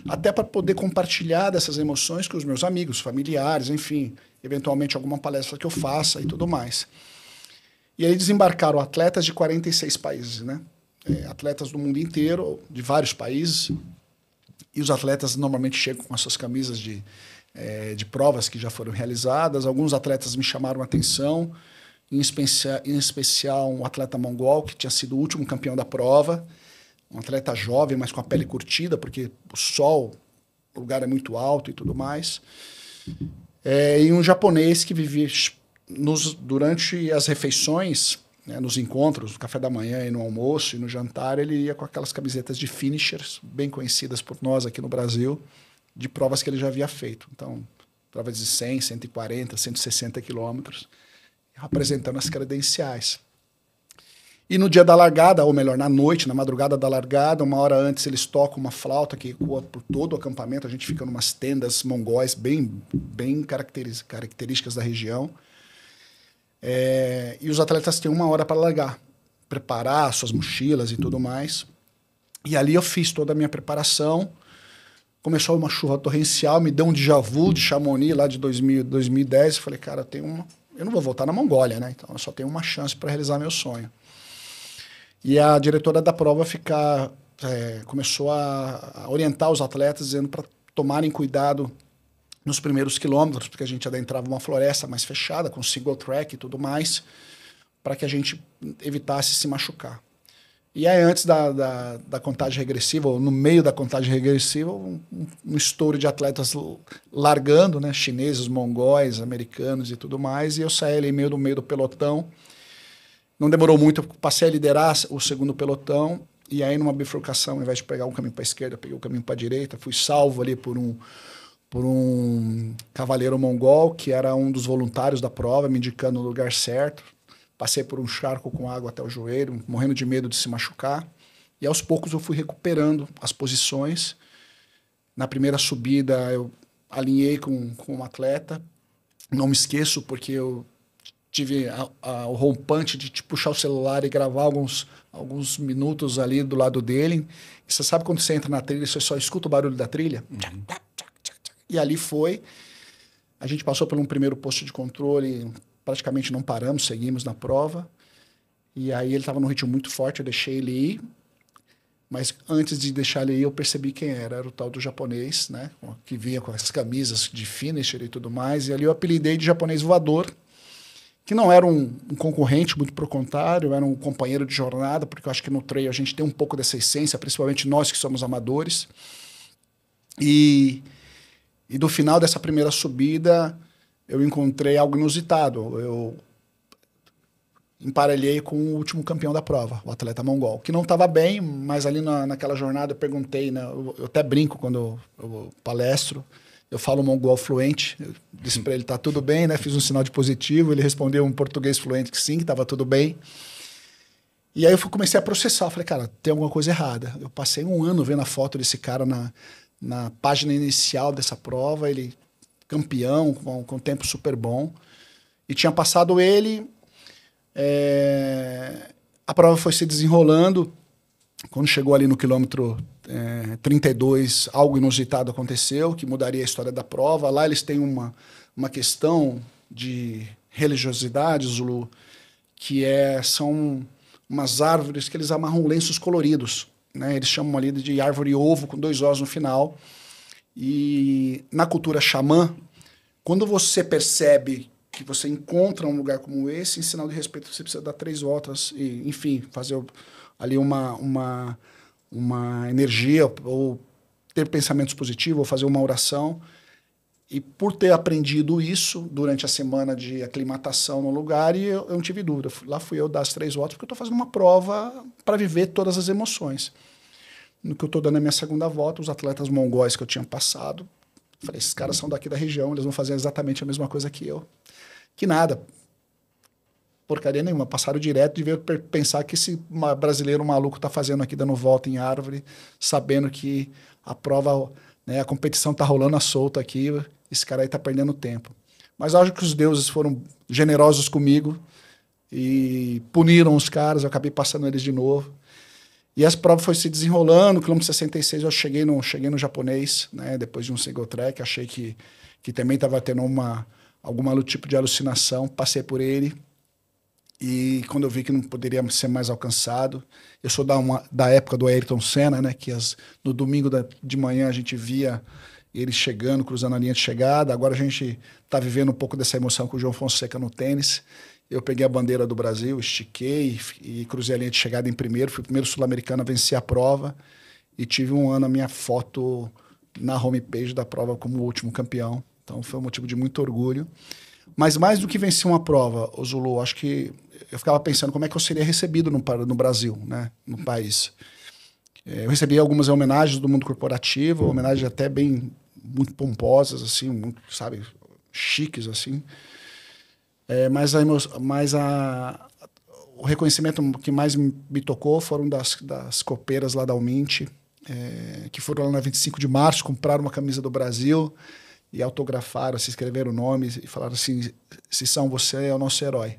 até para poder compartilhar dessas emoções com os meus amigos, familiares, enfim, eventualmente alguma palestra que eu faça e tudo mais. E aí desembarcaram atletas de 46 países, né? Atletas do mundo inteiro, de vários países. E os atletas normalmente chegam com as suas camisas de provas que já foram realizadas. Alguns atletas me chamaram a atenção, em especial um atleta mongol, que tinha sido o último campeão da prova, um atleta jovem, mas com a pele curtida, porque o sol, o lugar é muito alto e tudo mais. E um japonês que vivia durante as refeições, né, nos encontros, no café da manhã e no almoço e no jantar, ele ia com aquelas camisetas de finishers, bem conhecidas por nós aqui no Brasil, de provas que ele já havia feito. Então, provas de 100, 140, 160 quilômetros, apresentando as credenciais. E no dia da largada, ou melhor, na noite, na madrugada da largada, 1 hora antes, eles tocam uma flauta que ecoa por todo o acampamento. A gente fica em umas tendas mongóis bem características da região. E os atletas têm 1 hora para largar, preparar suas mochilas e tudo mais. E ali eu fiz toda a minha preparação. Começou uma chuva torrencial, me deu um déjà vu de Chamonix lá de 2010. Eu falei, cara, eu não vou voltar na Mongólia, né? Então eu só tenho uma chance para realizar meu sonho. E a diretora da prova começou a orientar os atletas, dizendo para tomarem cuidado nos primeiros quilômetros, porque a gente adentrava uma floresta mais fechada, com single track e tudo mais, para que a gente evitasse se machucar. E aí, antes da contagem regressiva, ou no meio da contagem regressiva, um estouro de atletas largando, né? Chineses, mongóis, americanos e tudo mais, e eu saí ali no meio do pelotão. Não demorou muito, eu passei a liderar o segundo pelotão, e aí numa bifurcação, ao invés de pegar um caminho para a esquerda, eu peguei o caminho para a direita, fui salvo ali por um cavaleiro mongol, que era um dos voluntários da prova, me indicando o lugar certo. Passei por um charco com água até o joelho, morrendo de medo de se machucar. E aos poucos eu fui recuperando as posições. Na primeira subida eu alinhei com um atleta. Não me esqueço, porque eu tive o rompante de puxar o celular e gravar alguns minutos ali do lado dele. E você sabe quando você entra na trilha, você só escuta o barulho da trilha? Uhum. E ali foi. A gente passou por um primeiro posto de controle, praticamente não paramos, seguimos na prova. E aí ele estava num ritmo muito forte, eu deixei ele ir. Mas antes de deixar ele ir, eu percebi quem era. Era o tal do japonês, né? Que vinha com as camisas de finisher e tudo mais. E ali eu apelidei de japonês voador, que não era um concorrente, muito pro contrário, era um companheiro de jornada, porque eu acho que no trail a gente tem um pouco dessa essência, principalmente nós que somos amadores. E do final dessa primeira subida, eu encontrei algo inusitado. Eu emparelhei com o último campeão da prova, o atleta mongol, que não estava bem, mas ali naquela jornada eu perguntei, né, eu até brinco quando eu palestro, eu falo mongol fluente, eu disse para ele, tá tudo bem, né? Fiz um sinal de positivo, ele respondeu em português fluente que sim, que estava tudo bem. E aí eu comecei a processar. Falei, cara, tem alguma coisa errada. Eu passei um ano vendo a foto desse cara na página inicial dessa prova, ele campeão, com um tempo super bom. E tinha passado ele, a prova foi se desenrolando. Quando chegou ali no quilômetro 32, algo inusitado aconteceu, que mudaria a história da prova. Lá eles têm uma questão de religiosidade, Zulu, que são umas árvores que eles amarram lenços coloridos, né? Eles chamam ali de árvore ovo com 2 ossos no final. E na cultura xamã, quando você percebe que você encontra um lugar como esse, em sinal de respeito, você precisa dar 3 voltas e, enfim, fazer ali uma energia, ou ter pensamentos positivos, ou fazer uma oração. E por ter aprendido isso durante a semana de aclimatação no lugar, e eu não tive dúvida. Lá fui eu dar as 3 voltas, porque eu estou fazendo uma prova para viver todas as emoções. No que eu estou dando a minha segunda volta, os atletas mongóis que eu tinha passado, falei, esses caras são daqui da região, eles vão fazer exatamente a mesma coisa que eu. Que nada. Porcaria nenhuma. Passaram direto de ver pensar que esse brasileiro maluco está fazendo aqui, dando volta em árvore, sabendo que a prova, né, a competição está rolando à solta aqui, esse cara aí está perdendo tempo. Mas acho que os deuses foram generosos comigo e puniram os caras, eu acabei passando eles de novo. E essa prova foi se desenrolando, no quilômetro 66 eu cheguei no japonês, né, depois de um single track, achei que também estava tendo algum tipo de alucinação, passei por ele, e quando eu vi que não poderia ser mais alcançado, eu sou da época do Ayrton Senna, né, que no domingo de manhã a gente via ele chegando, cruzando a linha de chegada, agora a gente está vivendo um pouco dessa emoção com o João Fonseca no tênis. Eu peguei a bandeira do Brasil, estiquei e cruzei a linha de chegada em primeiro, fui o primeiro sul-americano a vencer a prova e tive um ano a minha foto na homepage da prova como o último campeão. Então foi um motivo de muito orgulho. Mas mais do que vencer uma prova, o Zulu, acho que eu ficava pensando como é que eu seria recebido no Brasil, né, no país. Eu recebi algumas homenagens do mundo corporativo, homenagens até muito pomposas, assim, muito, sabe, chiques, assim. Mas o reconhecimento que mais me tocou foram das copeiras lá da Umint, que foram lá na 25 de março, compraram uma camisa do Brasil e autografaram, se escreveram nomes e falaram assim, se são você é o nosso herói.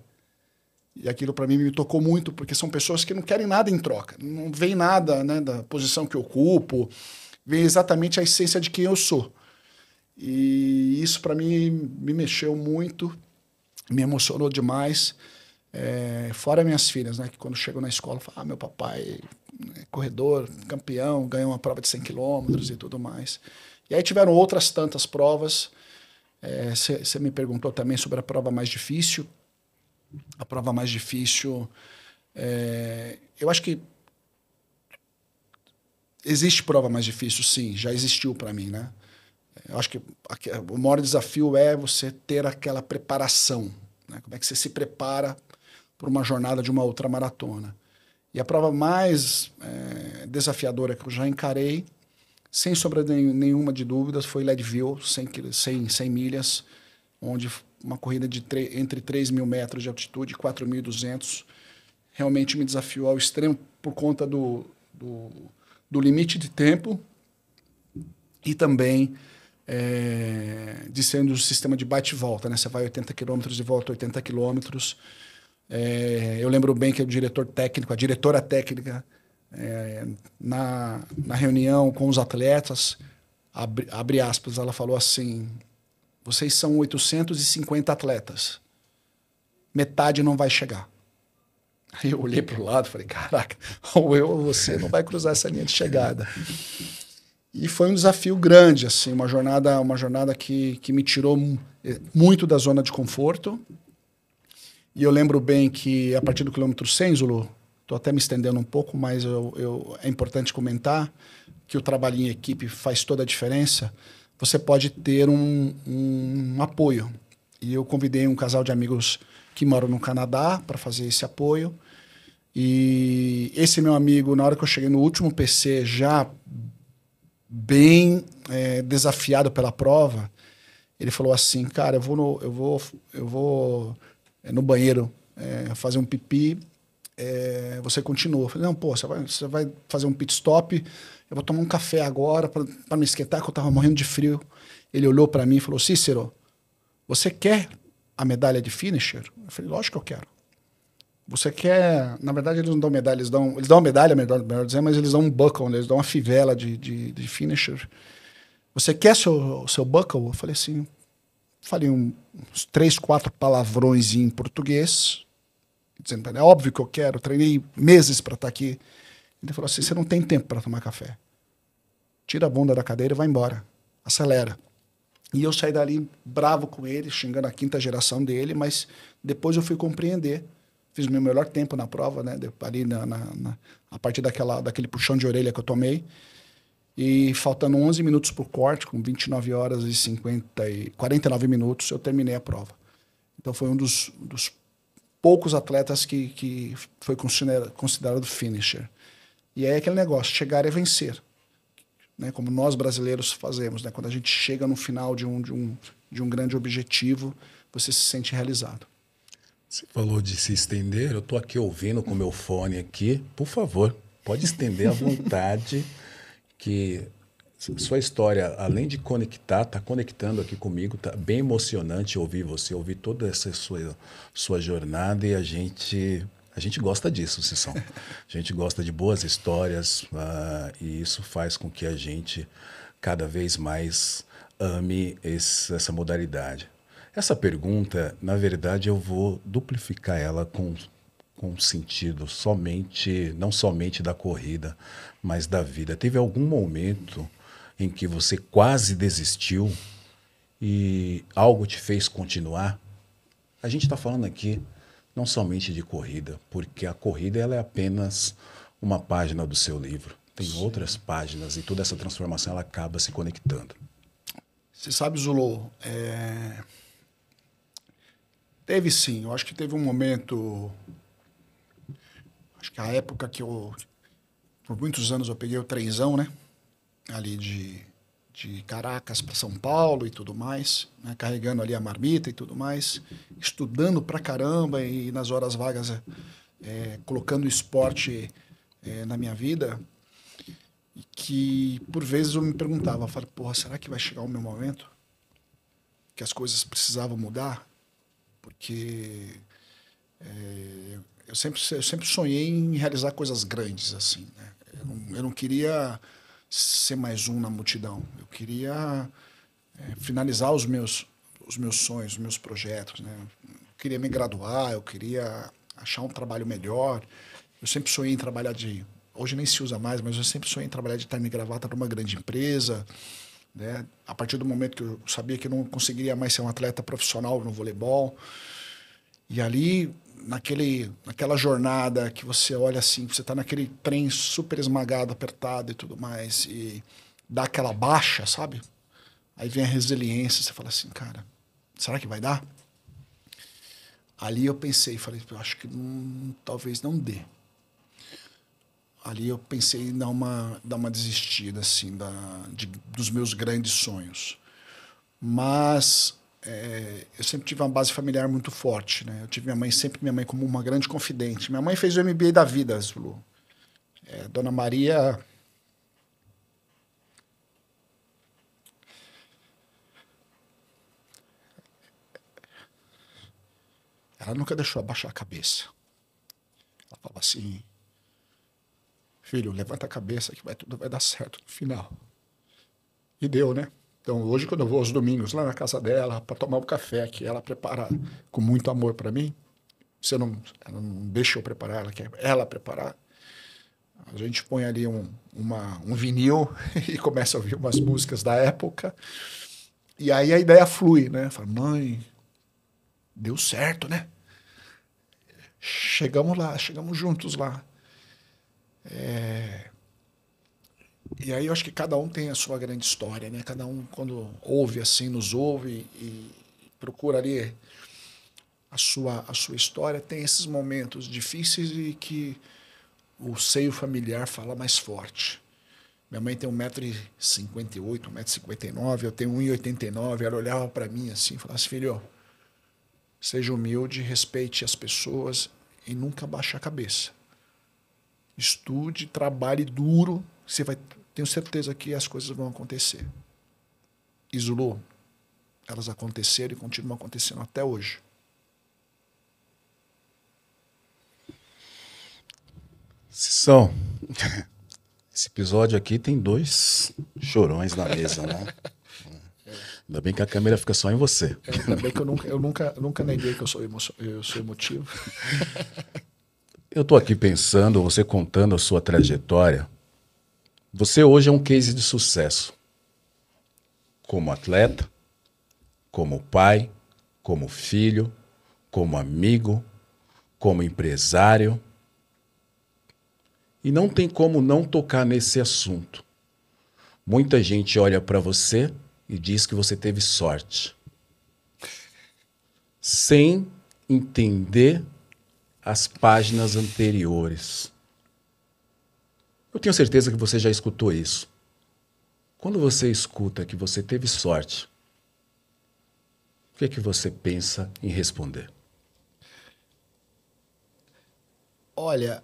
E aquilo para mim me tocou muito, porque são pessoas que não querem nada em troca, não vem nada, né, da posição que eu ocupo, vem exatamente a essência de quem eu sou. E isso para mim me mexeu muito, me emocionou demais. Fora minhas filhas, né, que quando chegam na escola falam, meu papai é corredor, campeão, ganhou uma prova de 100 quilômetros e tudo mais. E aí tiveram outras tantas provas. Você me perguntou também sobre a prova mais difícil. A prova mais difícil, eu acho que existe prova mais difícil, sim, já existiu para mim, né? Eu acho que o maior desafio é você ter aquela preparação, né? Como é que você se prepara para uma jornada de uma outra maratona. E a prova mais desafiadora que eu já encarei, sem sombra nenhuma de dúvidas, foi Leadville, 100 milhas, onde uma corrida entre 3.000 metros de altitude e 4.200 realmente me desafiou ao extremo por conta do limite de tempo e também de sendo um sistema de bate e volta, né? Você vai 80 quilômetros e volta 80 quilômetros. Eu lembro bem que o diretor técnico, a diretora técnica, na reunião com os atletas, abre aspas, ela falou assim, vocês são 850 atletas, metade não vai chegar. Aí eu olhei para o lado e falei, caraca, ou eu ou você não vai cruzar essa linha de chegada. E foi um desafio grande, assim, uma jornada que me tirou muito da zona de conforto. E eu lembro bem que a partir do quilômetro 100, Zulu, estou até me estendendo um pouco, mas é importante comentar que o trabalho em equipe faz toda a diferença. Você pode ter um apoio. E eu convidei um casal de amigos que moram no Canadá para fazer esse apoio. E esse meu amigo, na hora que eu cheguei no último PC, já bem desafiado pela prova, ele falou assim, cara, eu vou no banheiro fazer um pipi você continua. Eu falei, não, pô, você vai fazer um pit stop, eu vou tomar um café agora para me esquentar, que eu estava morrendo de frio. Ele olhou para mim e falou, Cícero, você quer a medalha de finisher? Eu falei, lógico que eu quero. Você quer... Na verdade, eles não dão medalha, eles dão uma medalha, melhor dizer, mas eles dão um buckle, eles dão uma fivela de finisher. Você quer seu buckle? Eu falei assim, falei uns 3, 4 palavrões em português, dizendo, é óbvio que eu quero, treinei meses para estar aqui. Ele falou assim, você não tem tempo para tomar café. Tira a bunda da cadeira e vai embora. Acelera. E eu saí dali bravo com ele, xingando a 5ª geração dele, mas depois eu fui compreender. Fiz o meu melhor tempo na prova, né? Ali a partir daquele puxão de orelha que eu tomei. E faltando 11 minutos por corte, com 29 horas e 49 minutos, eu terminei a prova. Então foi um dos poucos atletas que foi considerado finisher. E aí aquele negócio, chegar é vencer. Né? Como nós brasileiros fazemos, né? Quando a gente chega no final de um grande objetivo, você se sente realizado. Você falou de se estender, eu estou aqui ouvindo com o meu fone aqui. Por favor, pode estender à vontade, que sua história, além de conectar, está conectando aqui comigo, está bem emocionante ouvir você, ouvir toda essa sua jornada, e a gente gosta disso, Cissão. A gente gosta de boas histórias, e isso faz com que a gente cada vez mais ame essa modalidade. Essa pergunta, na verdade, eu vou duplificar ela com sentido não somente da corrida, mas da vida. Teve algum momento em que você quase desistiu e algo te fez continuar? A gente está falando aqui não somente de corrida, porque a corrida ela é apenas uma página do seu livro. Tem outras páginas e toda essa transformação ela acaba se conectando. Você sabe, Zulu, teve sim. Eu acho que teve um momento... Acho que a época que por muitos anos eu peguei o trenzão, né? Ali de Caracas para São Paulo e tudo mais, né? Carregando ali a marmita e tudo mais, estudando pra caramba e nas horas vagas colocando o esporte na minha vida, e que por vezes eu me perguntava, porra, será que vai chegar o meu momento? Que as coisas precisavam mudar? Porque eu sempre sonhei em realizar coisas grandes, assim, né? Eu não queria ser mais um na multidão. Eu queria finalizar os meus sonhos, os meus projetos, né? Eu queria me graduar, eu queria achar um trabalho melhor. Eu sempre sonhei em trabalhar hoje nem se usa mais, mas eu sempre sonhei em trabalhar de terno e gravata para uma grande empresa, né? A partir do momento que eu sabia que eu não conseguiria mais ser um atleta profissional no voleibol. E ali, naquela jornada que você olha assim, você está naquele trem super esmagado, apertado e tudo mais, e dá aquela baixa, sabe? Aí vem a resiliência, você fala assim, cara, será que vai dar? Ali eu pensei, falei, eu acho que talvez não dê. Ali eu pensei em dar uma desistida, assim, dos meus grandes sonhos. Mas eu sempre tive uma base familiar muito forte, né? Eu tive minha mãe como uma grande confidente. Minha mãe fez o MBA da vida, Zulu. Dona Maria... Ela nunca deixou abaixar a cabeça. Ela falava assim, filho, levanta a cabeça que tudo vai dar certo no final. E deu, né? Então, hoje, quando eu vou aos domingos lá na casa dela para tomar um café que ela prepara com muito amor para mim, ela não deixa eu preparar, ela quer ela preparar. A gente põe ali um vinil e começa a ouvir umas músicas da época. E aí a ideia flui, né? Fala, mãe, deu certo, né? Chegamos lá, chegamos juntos lá. E aí eu acho que cada um tem a sua grande história, né? Cada um, quando ouve assim, nos ouve e procura ali a sua história, tem esses momentos difíceis e que o seio familiar fala mais forte. Minha mãe tem 1,58 m, 1,59 m, eu tenho 1,89 m. Ela olhava para mim assim e falava assim, filho, seja humilde, respeite as pessoas e nunca baixar a cabeça. Estude, trabalhe duro, tenho certeza que as coisas vão acontecer. E Zulu, elas aconteceram e continuam acontecendo até hoje. Sissão, esse episódio aqui tem 2 chorões na mesa, né? Ainda bem que a câmera fica só em você. Ainda bem que eu nunca neguei que eu sou emotivo. Eu tô aqui pensando, você contando a sua trajetória. Você hoje é um case de sucesso. Como atleta, como pai, como filho, como amigo, como empresário. E não tem como não tocar nesse assunto. Muita gente olha para você e diz que você teve sorte, sem entender as páginas anteriores. Eu tenho certeza que você já escutou isso. Quando você escuta que você teve sorte, o que é que você pensa em responder? Olha,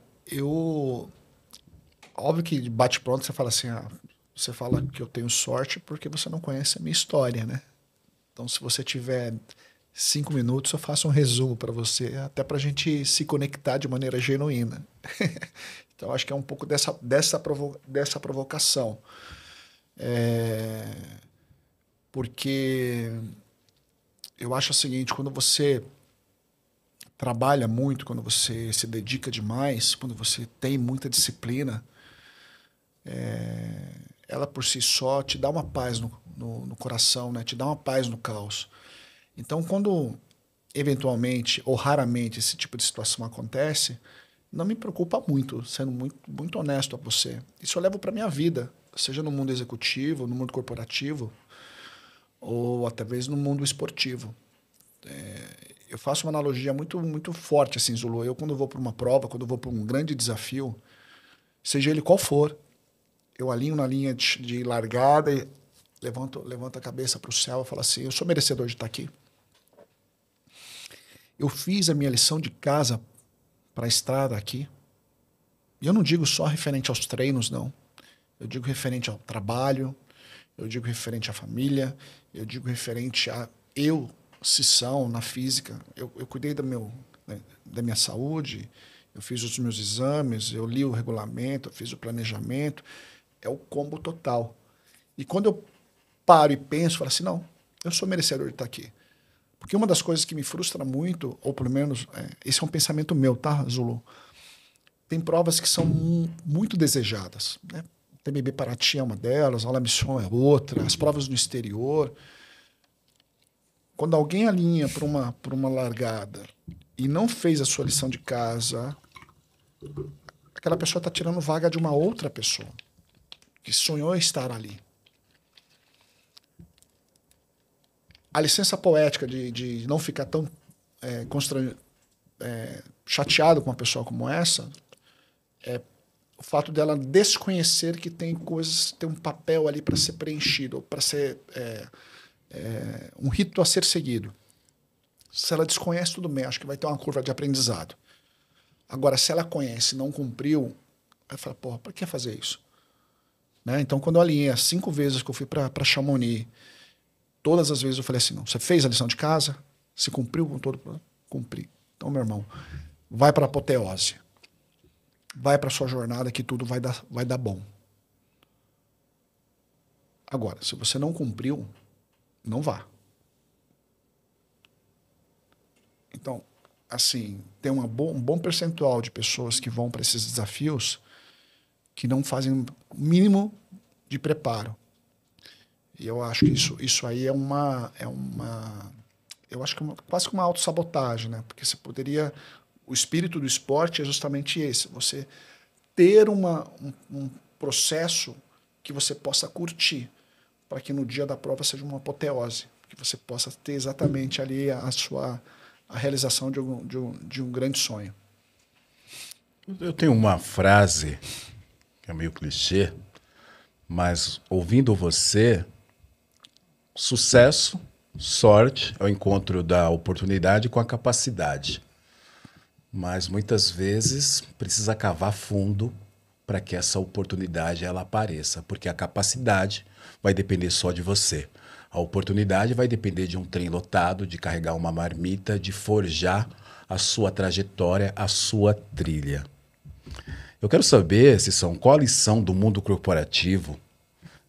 óbvio que de bate-pronto você fala assim, você fala que eu tenho sorte porque você não conhece a minha história, né? Então, se você tiver 5 minutos, eu faço um resumo para você, até para a gente se conectar de maneira genuína. Então, acho que é um pouco dessa provocação. Porque eu acho o seguinte, quando você trabalha muito, quando você se dedica demais, quando você tem muita disciplina, ela por si só te dá uma paz no coração, né? Te dá uma paz no caos. Então, quando eventualmente ou raramente esse tipo de situação acontece, não me preocupa muito, sendo muito honesto a você. Isso eu levo para minha vida, seja no mundo executivo, no mundo corporativo, ou até mesmo no mundo esportivo. Eu faço uma analogia muito forte, assim, Zulu. Eu, quando vou para uma prova, quando vou para um grande desafio, seja ele qual for, eu alinho na linha de largada e levanto a cabeça para o céu e falo assim, eu sou merecedor de estar aqui. Eu fiz a minha lição de casa para a estrada aqui. E eu não digo só referente aos treinos, não. Eu digo referente ao trabalho, eu digo referente à família, eu digo referente a Sissão, na física. Eu cuidei da minha saúde, eu fiz os meus exames, eu li o regulamento, eu fiz o planejamento. É o combo total. E quando eu paro e penso, falo assim, não, eu sou merecedor de estar aqui. Porque uma das coisas que me frustra muito, ou pelo menos, esse é um pensamento meu, tá, Zulu? Tem provas que são muito desejadas, né? TBB Paraty é uma delas, a La Mission é outra, as provas no exterior. Quando alguém alinha para uma largada e não fez a sua lição de casa, aquela pessoa está tirando vaga de uma outra pessoa que sonhou estar ali. A licença poética de não ficar tão chateado com uma pessoa como essa é o fato dela desconhecer que tem coisas, tem um papel ali para ser preenchido, para ser um rito a ser seguido. Se ela desconhece, tudo bem, acho que vai ter uma curva de aprendizado. Agora, se ela conhece e não cumpriu, ela fala, porra, para que fazer isso? Né? Então, quando eu alinhei as 5 vezes que eu fui para Chamonix, todas as vezes eu falei assim, não, você fez a lição de casa? Se cumpriu com todo? Cumpri. Então, meu irmão, vai para a apoteose. Vai para a sua jornada que tudo vai dar bom. Agora, se você não cumpriu, não vá. Então, assim, tem um bom percentual de pessoas que vão para esses desafios que não fazem o mínimo de preparo. E eu acho que isso aí eu acho que quase que uma autossabotagem, né? Porque você poderia... O espírito do esporte é justamente esse, você ter um processo que você possa curtir, para que no dia da prova seja uma apoteose, que você possa ter exatamente ali a realização de um grande sonho. Eu tenho uma frase, que é meio clichê, mas ouvindo você, sucesso, sorte é o encontro da oportunidade com a capacidade. Mas muitas vezes precisa cavar fundo para que essa oportunidade ela apareça, porque a capacidade vai depender só de você. A oportunidade vai depender de um trem lotado, de carregar uma marmita, de forjar a sua trajetória, a sua trilha. Eu quero saber, Sisson, qual a lição do mundo corporativo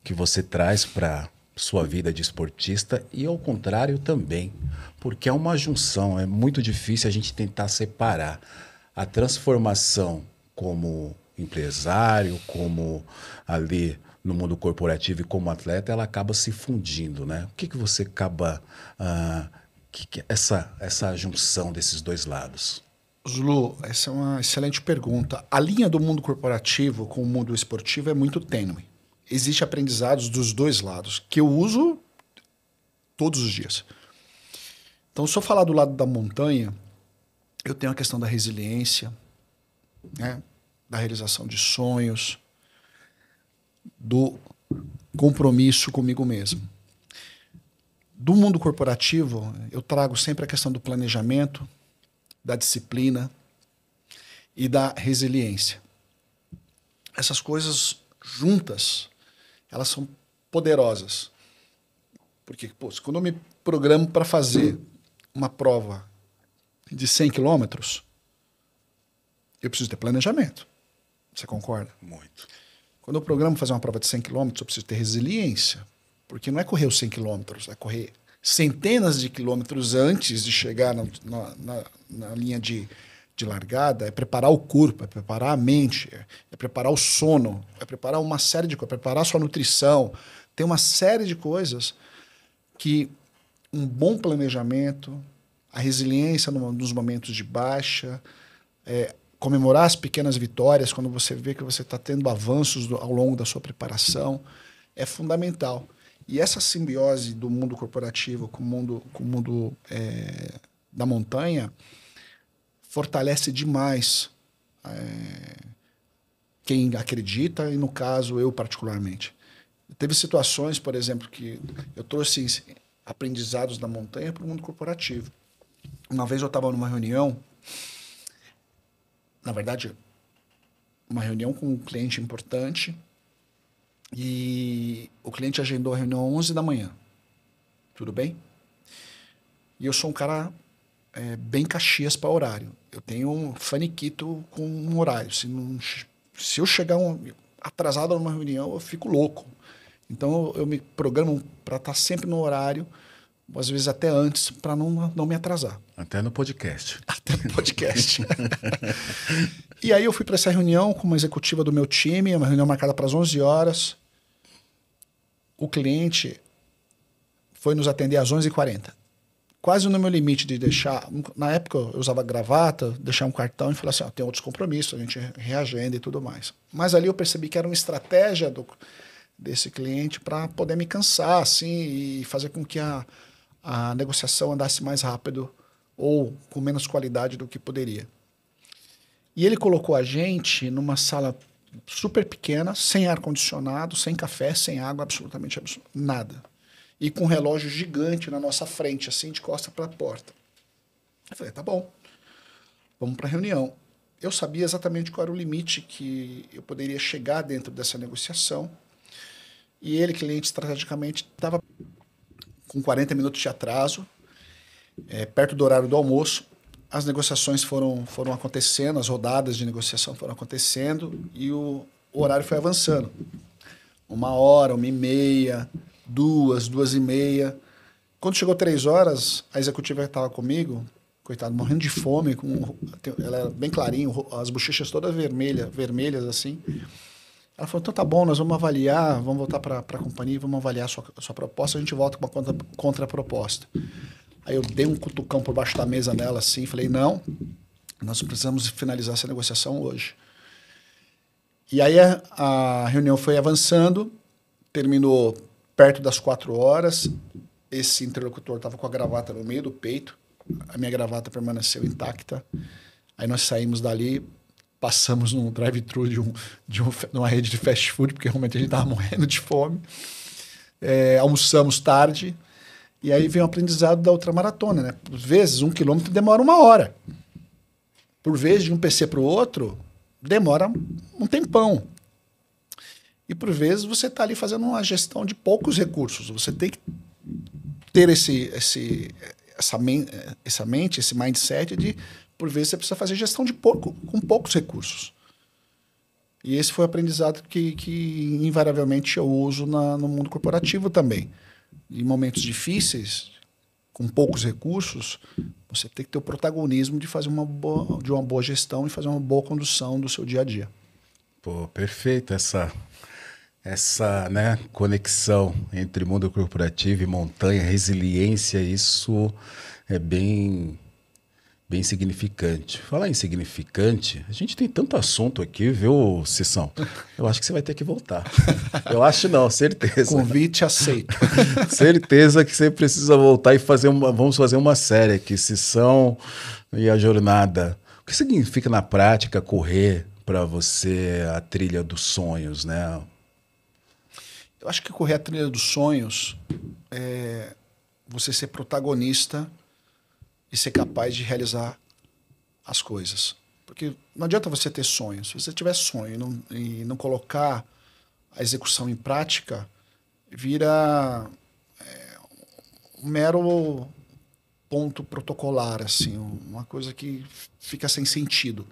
que você traz para sua vida de esportista e ao contrário também, porque é uma junção, é muito difícil a gente tentar separar a transformação como empresário, como ali no mundo corporativo e como atleta, ela acaba se fundindo, né? O que que você acaba essa junção desses dois lados? Zulu, essa é uma excelente pergunta. A linha do mundo corporativo com o mundo esportivo é muito tênue. Existem aprendizados dos dois lados, que eu uso todos os dias. Então, se eu falar do lado da montanha, eu tenho a questão da resiliência, né? Da realização de sonhos, do compromisso comigo mesmo. Do mundo corporativo, eu trago sempre a questão do planejamento, da disciplina e da resiliência. Essas coisas juntas, elas são poderosas. Porque, pô, quando eu me programo para fazer uma prova de 100 quilômetros, eu preciso ter planejamento. Você concorda? Muito. Quando eu programo fazer uma prova de 100 quilômetros, eu preciso ter resiliência. Porque não é correr os 100 quilômetros, é correr centenas de quilômetros antes de chegar na linha de largada, é preparar o corpo, é preparar a mente, é preparar o sono, é preparar uma série de coisas, é preparar a sua nutrição. Tem uma série de coisas que um bom planejamento, a resiliência nos momentos de baixa, comemorar as pequenas vitórias quando você vê que você está tendo avanços ao longo da sua preparação, é fundamental. E essa simbiose do mundo corporativo com o mundo da montanha fortalece demais quem acredita, e no caso, eu particularmente. Teve situações, por exemplo, que eu trouxe aprendizados da montanha para o mundo corporativo. Uma vez eu estava numa reunião, na verdade, uma reunião com um cliente importante, e o cliente agendou a reunião às 11 da manhã. Tudo bem? E eu sou um cara bem Caxias para horário. Eu tenho um faniquito com um horário. Se eu chegar atrasado numa reunião, eu fico louco. Então eu me programo para estar sempre no horário, às vezes até antes, para não me atrasar. Até no podcast. Até no podcast. E aí eu fui para essa reunião com uma executiva do meu time, uma reunião marcada para as 11 horas. O cliente foi nos atender às 11h40. Quase no meu limite de deixar... Na época eu usava gravata, deixar um cartão e falar assim, tem outros compromissos, a gente reagenda e tudo mais. Mas ali eu percebi que era uma estratégia desse cliente para poder me cansar assim, e fazer com que a negociação andasse mais rápido ou com menos qualidade do que poderia. E ele colocou a gente numa sala super pequena, sem ar-condicionado, sem café, sem água, absolutamente nada. E com um relógio gigante na nossa frente, assim, de costa para a porta. Eu falei, tá bom, vamos para a reunião. Eu sabia exatamente qual era o limite que eu poderia chegar dentro dessa negociação. E ele, cliente, estrategicamente, estava com 40 minutos de atraso, perto do horário do almoço. As negociações foram acontecendo, as rodadas de negociação foram acontecendo e o horário foi avançando. 1h, 1h30, 2h30. Quando chegou 3h, a executiva que estava comigo, coitado, morrendo de fome, ela era bem clarinha, as bochechas todas vermelhas assim. Ela falou, então tá bom, nós vamos avaliar, vamos voltar para a companhia, vamos avaliar a sua proposta, a gente volta com uma contraproposta. Aí eu dei um cutucão por baixo da mesa nela assim, falei, não, nós precisamos finalizar essa negociação hoje. E aí a reunião foi avançando, terminou perto das 4h, esse interlocutor estava com a gravata no meio do peito, a minha gravata permaneceu intacta, aí nós saímos dali, passamos num drive-thru de uma rede de fast food, porque realmente a gente estava morrendo de fome, almoçamos tarde. E aí vem o aprendizado da ultramaratona, né? Às vezes, 1 quilômetro demora 1 hora. por vezes, de um PC para o outro, demora um tempão. E, por vezes, você está ali fazendo uma gestão de poucos recursos. Você tem que ter essa mente, esse mindset de, por vezes, você precisa fazer gestão com poucos recursos. E esse foi o aprendizado que invariavelmente eu uso no mundo corporativo também. Em momentos difíceis, com poucos recursos, você tem que ter o protagonismo de fazer uma boa gestão e fazer uma boa condução do seu dia a dia. Pô, perfeito essa né, conexão entre mundo corporativo e montanha, resiliência, isso é bem significante. Falar em significante, a gente tem tanto assunto aqui, viu, Cissão? Eu acho que você vai ter que voltar. Eu acho não, certeza. Convite aceito. Certeza que você precisa voltar e vamos fazer uma série aqui, Cissão e a jornada. O que significa na prática correr para você a trilha dos sonhos, né? Eu acho que correr a trilha dos sonhos é você ser protagonista e ser capaz de realizar as coisas. Porque não adianta você ter sonhos. Se você tiver sonho e não colocar a execução em prática, vira um mero ponto protocolar, assim, uma coisa que fica sem sentido.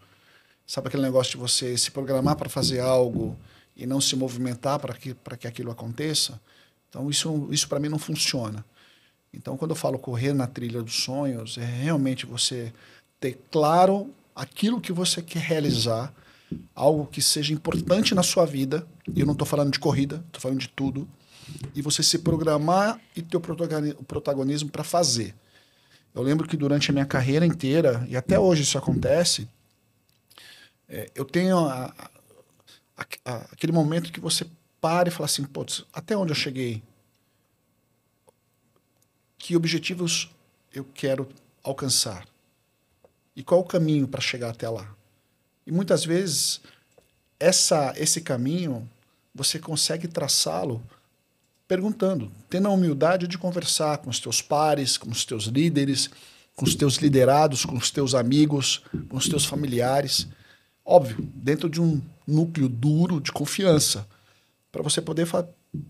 Sabe aquele negócio de você se programar para fazer algo e não se movimentar para que aquilo aconteça? Então, isso para mim não funciona. Então, quando eu falo correr na trilha dos sonhos, é realmente você ter claro aquilo que você quer realizar, algo que seja importante na sua vida, e eu não estou falando de corrida, estou falando de tudo, e você se programar e ter o protagonismo para fazer. Eu lembro que durante a minha carreira inteira, e até hoje isso acontece, eu tenho aquele momento que você para e fala assim, putz, até onde eu cheguei? Que objetivos eu quero alcançar? E qual o caminho para chegar até lá? E muitas vezes, esse caminho, você consegue traçá-lo perguntando, tendo a humildade de conversar com os teus pares, com os teus líderes, com os teus liderados, com os teus amigos, com os teus familiares. Óbvio, dentro de um núcleo duro de confiança, para você poder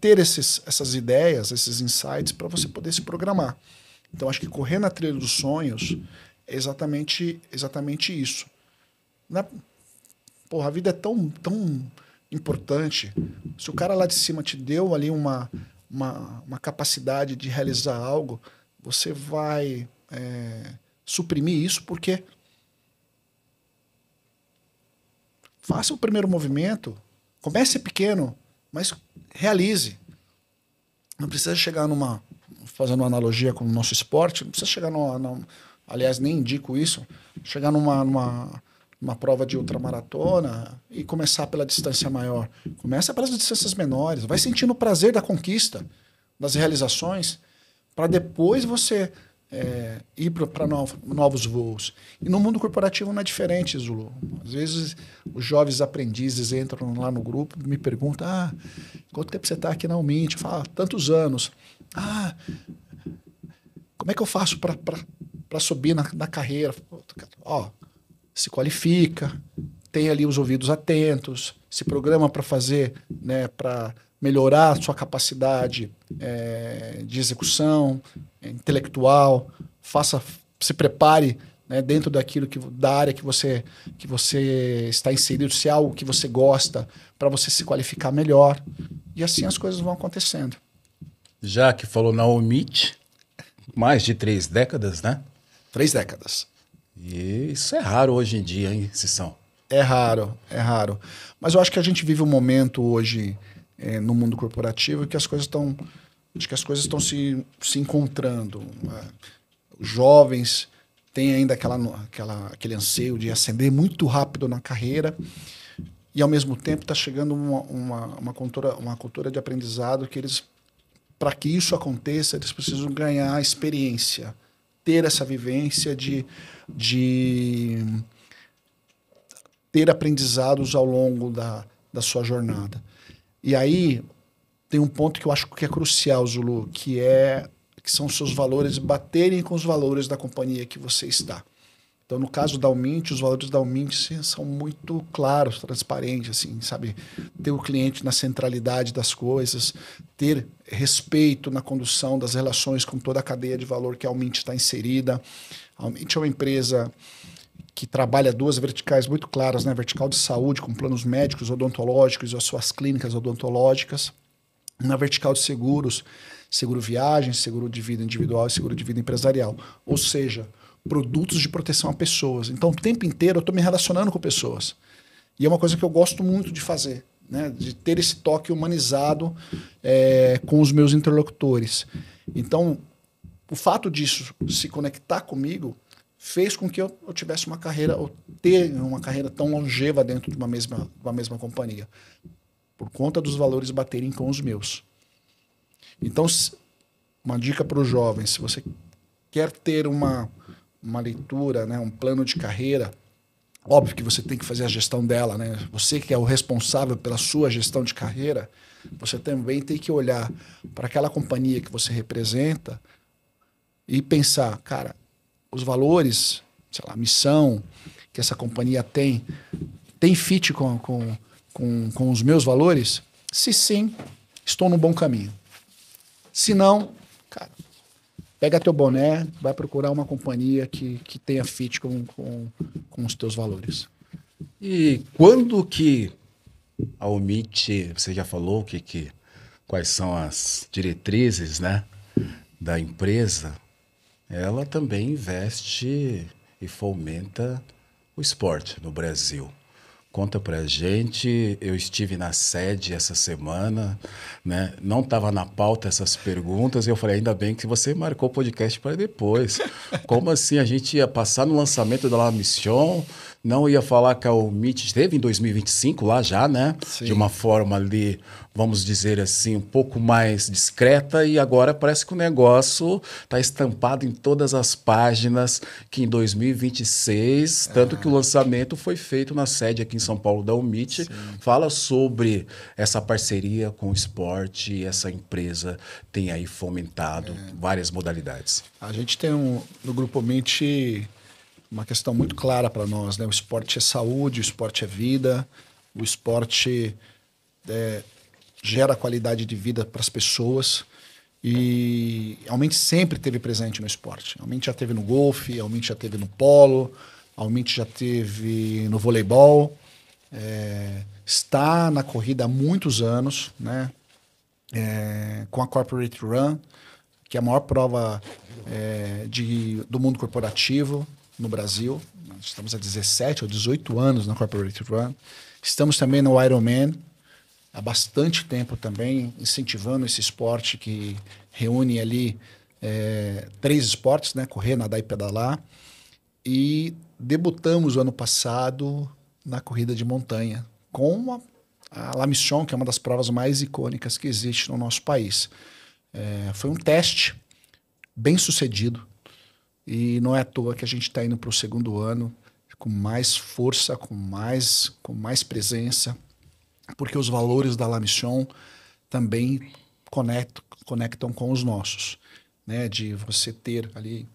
ter essas ideias, esses insights, para você poder se programar. Então, acho que correr na trilha dos sonhos é exatamente isso. Porra, a vida é tão importante. Se o cara lá de cima te deu ali uma capacidade de realizar algo, você vai suprimir isso porque faça o primeiro movimento, comece pequeno, mas realize. Não precisa chegar fazendo uma analogia com o nosso esporte, não precisa chegar aliás, nem indico isso, chegar numa prova de ultramaratona e começar pela distância maior. Começa pelas distâncias menores, vai sentindo o prazer da conquista, das realizações, para depois você ir para novos voos. E no mundo corporativo não é diferente, Zulu. Às vezes os jovens aprendizes entram lá no grupo e me perguntam, quanto tempo você está aqui na Umint? Eu falo, tantos anos. Como é que eu faço para subir na carreira? Se qualifica, tem ali os ouvidos atentos, se programa para fazer, né, para melhorar a sua capacidade de execução intelectual, se prepare, né, dentro da área que você está inserido, se é algo que você gosta, para você se qualificar melhor. E assim as coisas vão acontecendo. Já que falou na Umint, mais de 3 décadas, né? 3 décadas. E isso é raro hoje em dia, hein, Cissão? É raro. Mas eu acho que a gente vive um momento hoje no mundo corporativo que as coisas estão se encontrando. Os jovens têm ainda aquele anseio de ascender muito rápido na carreira e, ao mesmo tempo, está chegando uma cultura de aprendizado que para que isso aconteça, eles precisam ganhar experiência, ter essa vivência de ter aprendizados ao longo da sua jornada. E aí tem um ponto que eu acho que é crucial, Zulu, que são os seus valores baterem com os valores da companhia que você está. Então, no caso da Almint, os valores da Almint são muito claros, transparentes, assim, sabe? Ter o cliente na centralidade das coisas, ter respeito na condução das relações com toda a cadeia de valor que a Almint está inserida. A Almint é uma empresa que trabalha duas verticais muito claras, né? Vertical de saúde, com planos médicos odontológicos e as suas clínicas odontológicas. Na vertical de seguros, seguro viagem, seguro de vida individual e seguro de vida empresarial. Ou seja, produtos de proteção a pessoas. Então, o tempo inteiro eu estou me relacionando com pessoas. E é uma coisa que eu gosto muito de fazer, né? De ter esse toque humanizado com os meus interlocutores. Então, o fato disso se conectar comigo fez com que eu tivesse uma carreira, ou ter uma carreira tão longeva dentro de uma mesma companhia, por conta dos valores baterem com os meus. Então, uma dica para os jovens, se você quer ter uma leitura, né, um plano de carreira, óbvio que você tem que fazer a gestão dela, né? Você que é o responsável pela sua gestão de carreira, você também tem que olhar para aquela companhia que você representa e pensar, cara, os valores, sei lá, a missão que essa companhia tem fit com os meus valores? Se sim, estou no bom caminho. Se não, cara, pega teu boné, vai procurar uma companhia que tenha fit com os teus valores. E quando que a Almint, você já falou quais são as diretrizes, né, da empresa, ela também investe e fomenta o esporte no Brasil. Conta pra gente, eu estive na sede essa semana, né? Não estava na pauta essas perguntas, e eu falei, ainda bem que você marcou o podcast para depois. Como assim a gente ia passar no lançamento da La Mission, não ia falar que a Almint esteve em 2025 lá já, né? Sim. De uma forma ali, vamos dizer assim, um pouco mais discreta, e agora parece que o negócio está estampado em todas as páginas que em 2026, tanto que o lançamento foi feito na sede aqui em São Paulo da Almint. Fala sobre essa parceria com o esporte, e essa empresa tem aí fomentado várias modalidades. A gente tem no Grupo Almint uma questão muito clara para nós, né? O esporte é saúde, o esporte é vida, o esporte gera qualidade de vida para as pessoas, e a Almint sempre esteve presente no esporte. A Almint já esteve no golfe, a Almint já esteve no polo, a Almint já esteve no voleibol, está na corrida há muitos anos, né? Com a Corporate Run, que é a maior prova do mundo corporativo no Brasil. Nós estamos há 17 ou 18 anos na Corporate Run. Estamos também no Ironman, há bastante tempo também, incentivando esse esporte que reúne ali 3 esportes, né? Correr, nadar e pedalar. E debutamos o ano passado na corrida de montanha, com a La Mission, que é uma das provas mais icônicas que existe no nosso país. Foi um teste bem sucedido, e não é à toa que a gente está indo para o 2º ano com mais força, com mais presença, porque os valores da La Mission também conectam com os nossos, né? De você ter ali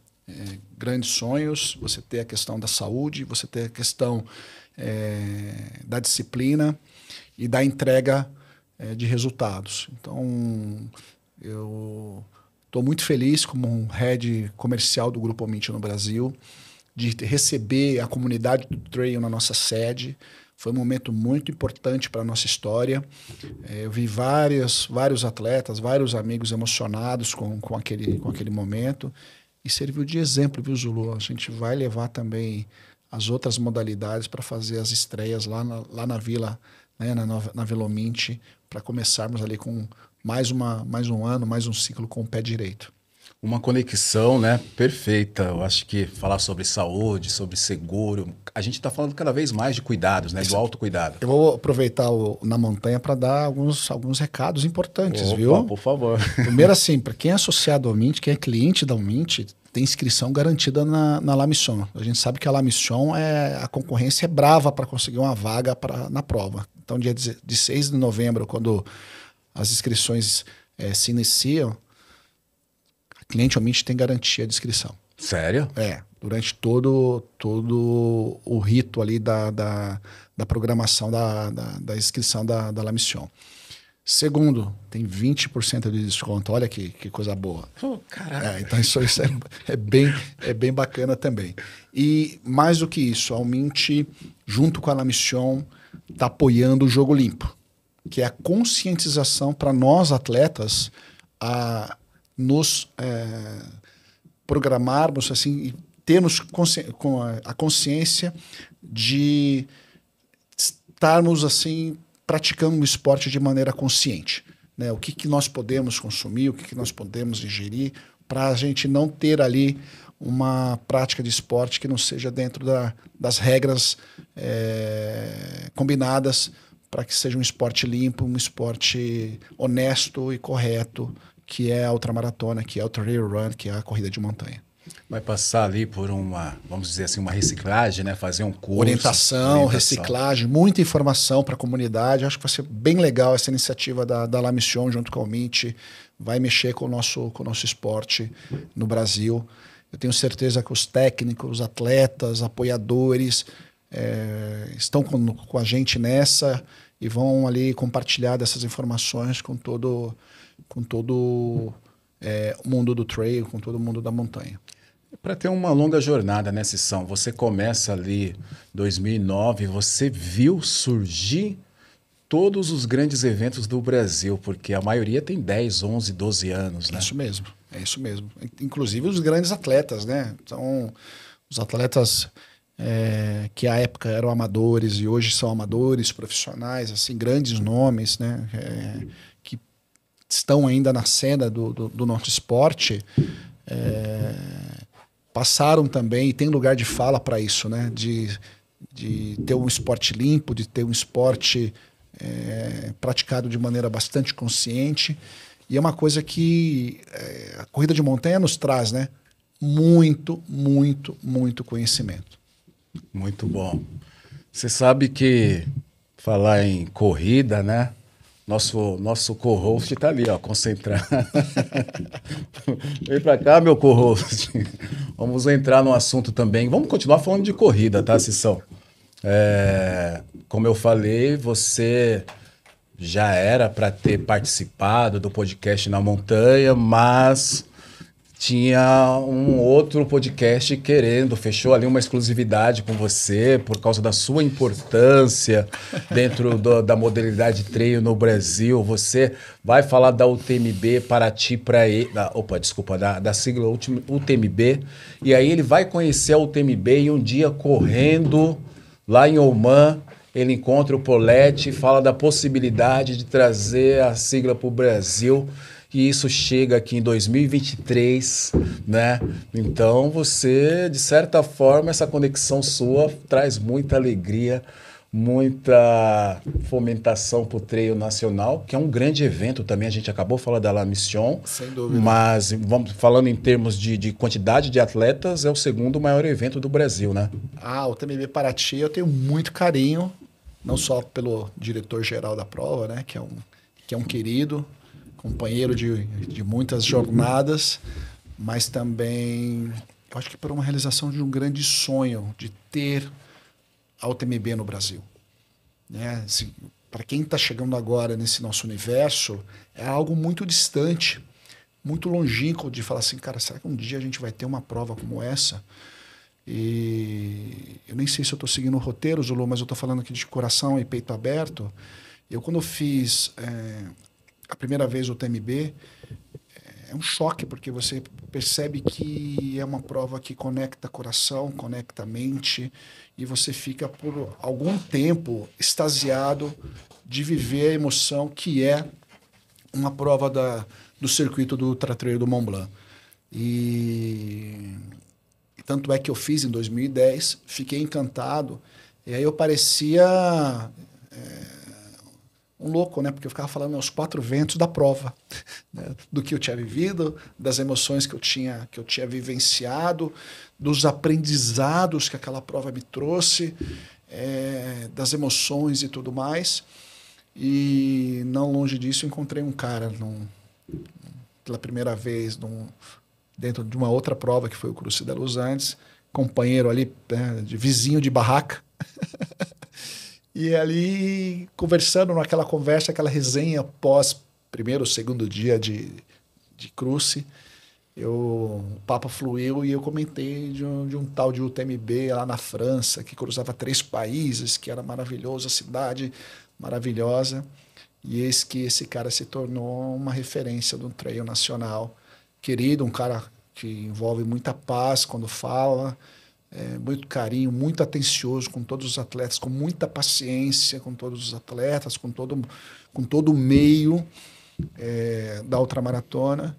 grandes sonhos, você ter a questão da saúde, você ter a questão da disciplina e da entrega de resultados. Então, eu estou muito feliz como um head comercial do Grupo Almint no Brasil, de receber a comunidade do trail na nossa sede. Foi um momento muito importante para a nossa história. Eu vi vários atletas, vários amigos emocionados com aquele momento, e serviu de exemplo, viu, Zulu? A gente vai levar também as outras modalidades para fazer as estreias lá na Vila, né, na Vila Almint, para começarmos ali com mais um ano, mais um ciclo com o pé direito. Uma conexão, né, perfeita. Eu acho que falar sobre saúde, sobre seguro, a gente está falando cada vez mais de cuidados, né, do autocuidado. Eu vou aproveitar Na Montanha para dar alguns recados importantes, viu? Por favor. Primeiro, assim, para quem é associado ao Almint, quem é cliente da Almint, tem inscrição garantida na La Mission. A gente sabe que a La Mission a concorrência é brava para conseguir uma vaga na prova. Então, dia de 6 de novembro, quando as inscrições se iniciam, a cliente Almint tem garantia de inscrição. Sério? Durante todo o rito ali da programação da inscrição da La Mission. Segundo, tem 20% de desconto. Olha que coisa boa. Caraca. Então isso é bem bacana também. E mais do que isso, a Mint, junto com a La Mission, está apoiando o Jogo Limpo, que é a conscientização para nós atletas a nos programarmos assim, e termos com a consciência de estarmos assim praticando o esporte de maneira consciente, né? O que nós podemos consumir, o que nós podemos ingerir, para a gente não ter ali uma prática de esporte que não seja dentro das regras combinadas para que seja um esporte limpo, um esporte honesto e correto, que é a ultramaratona, que é o trail run, que é a corrida de montanha. Vai passar ali por uma, vamos dizer assim, uma reciclagem, né? Fazer um curso. Orientação, reciclagem, muita informação para a comunidade. Acho que vai ser bem legal essa iniciativa da La Mission junto com o Mint. Vai mexer com o nosso esporte no Brasil. Eu tenho certeza que os técnicos, os atletas, apoiadores estão com a gente nessa e vão ali compartilhar dessas informações com todo o mundo do trail, com todo o mundo da montanha. Para ter uma longa jornada, né, Sissão? Você começa ali em 2009, você viu surgir todos os grandes eventos do Brasil, porque a maioria tem 10, 11, 12 anos, né? É isso mesmo. Inclusive os grandes atletas, né? Então, os atletas que à época eram amadores e hoje são amadores, profissionais, assim, grandes nomes, né? Que estão ainda na cena do nosso esporte, passaram também e tem lugar de fala para isso, né? De ter um esporte limpo, de ter um esporte praticado de maneira bastante consciente. E é uma coisa que a corrida de montanha nos traz, né? Muito, muito, muito conhecimento. Muito bom. Você sabe que falar em corrida, né? Nosso co-host está ali, ó, concentrado. Vem para cá, meu co-host. Vamos entrar no assunto também. Vamos continuar falando de corrida, tá, Sissão? Como eu falei, você já era para ter participado do podcast Na Montanha, mas tinha um outro podcast fechou ali uma exclusividade com você por causa da sua importância dentro da modalidade trail no Brasil. Você vai falar da UTMB Paraty da sigla UTMB, e aí ele vai conhecer a UTMB e um dia correndo lá em Oman, ele encontra o Poletti e fala da possibilidade de trazer a sigla para o Brasil. E isso chega aqui em 2023, né? Então você, de certa forma, essa conexão sua traz muita alegria, muita fomentação para o trail nacional, que é um grande evento também. A gente acabou de falar da La Mission. Sem dúvida. Mas falando em termos de quantidade de atletas, é o segundo maior evento do Brasil, né? O TMB Paraty eu tenho muito carinho, não só pelo diretor-geral da prova, né? Que é um querido, companheiro de muitas jornadas, mas também, eu acho que por uma realização de um grande sonho de ter a UTMB no Brasil. Né? Assim, para quem está chegando agora nesse nosso universo, é algo muito distante, muito longínquo de falar assim, cara, será que um dia a gente vai ter uma prova como essa? E eu nem sei se eu estou seguindo o roteiro, Zulu, mas eu estou falando aqui de coração e peito aberto. Eu, quando eu fiz a primeira vez o TMB, é um choque, porque você percebe que é uma prova que conecta coração, conecta mente, e você fica por algum tempo extasiado de viver a emoção que é uma prova do circuito do Ultra Trail do Mont Blanc. E tanto é que eu fiz em 2010, fiquei encantado, e aí eu parecia um louco, né? Porque eu ficava falando aos 4 ventos da prova, né? Do que eu tinha vivido, das emoções que eu tinha vivenciado, dos aprendizados que aquela prova me trouxe, das emoções e tudo mais. E não longe disso, encontrei um cara pela primeira vez dentro de uma outra prova, que foi o Cruce de Los Andes, companheiro ali, né, de vizinho de barraca. E ali, conversando naquela conversa, aquela resenha pós primeiro ou segundo dia de Cruce, o papo fluiu e eu comentei de um tal de UTMB lá na França, que cruzava 3 países, que era maravilhoso, a cidade maravilhosa. E eis que esse cara se tornou uma referência do trail nacional. Querido, um cara que envolve muita paz quando fala, muito carinho, muito atencioso com todos os atletas, com muita paciência com todos os atletas, com todo o meio da ultramaratona,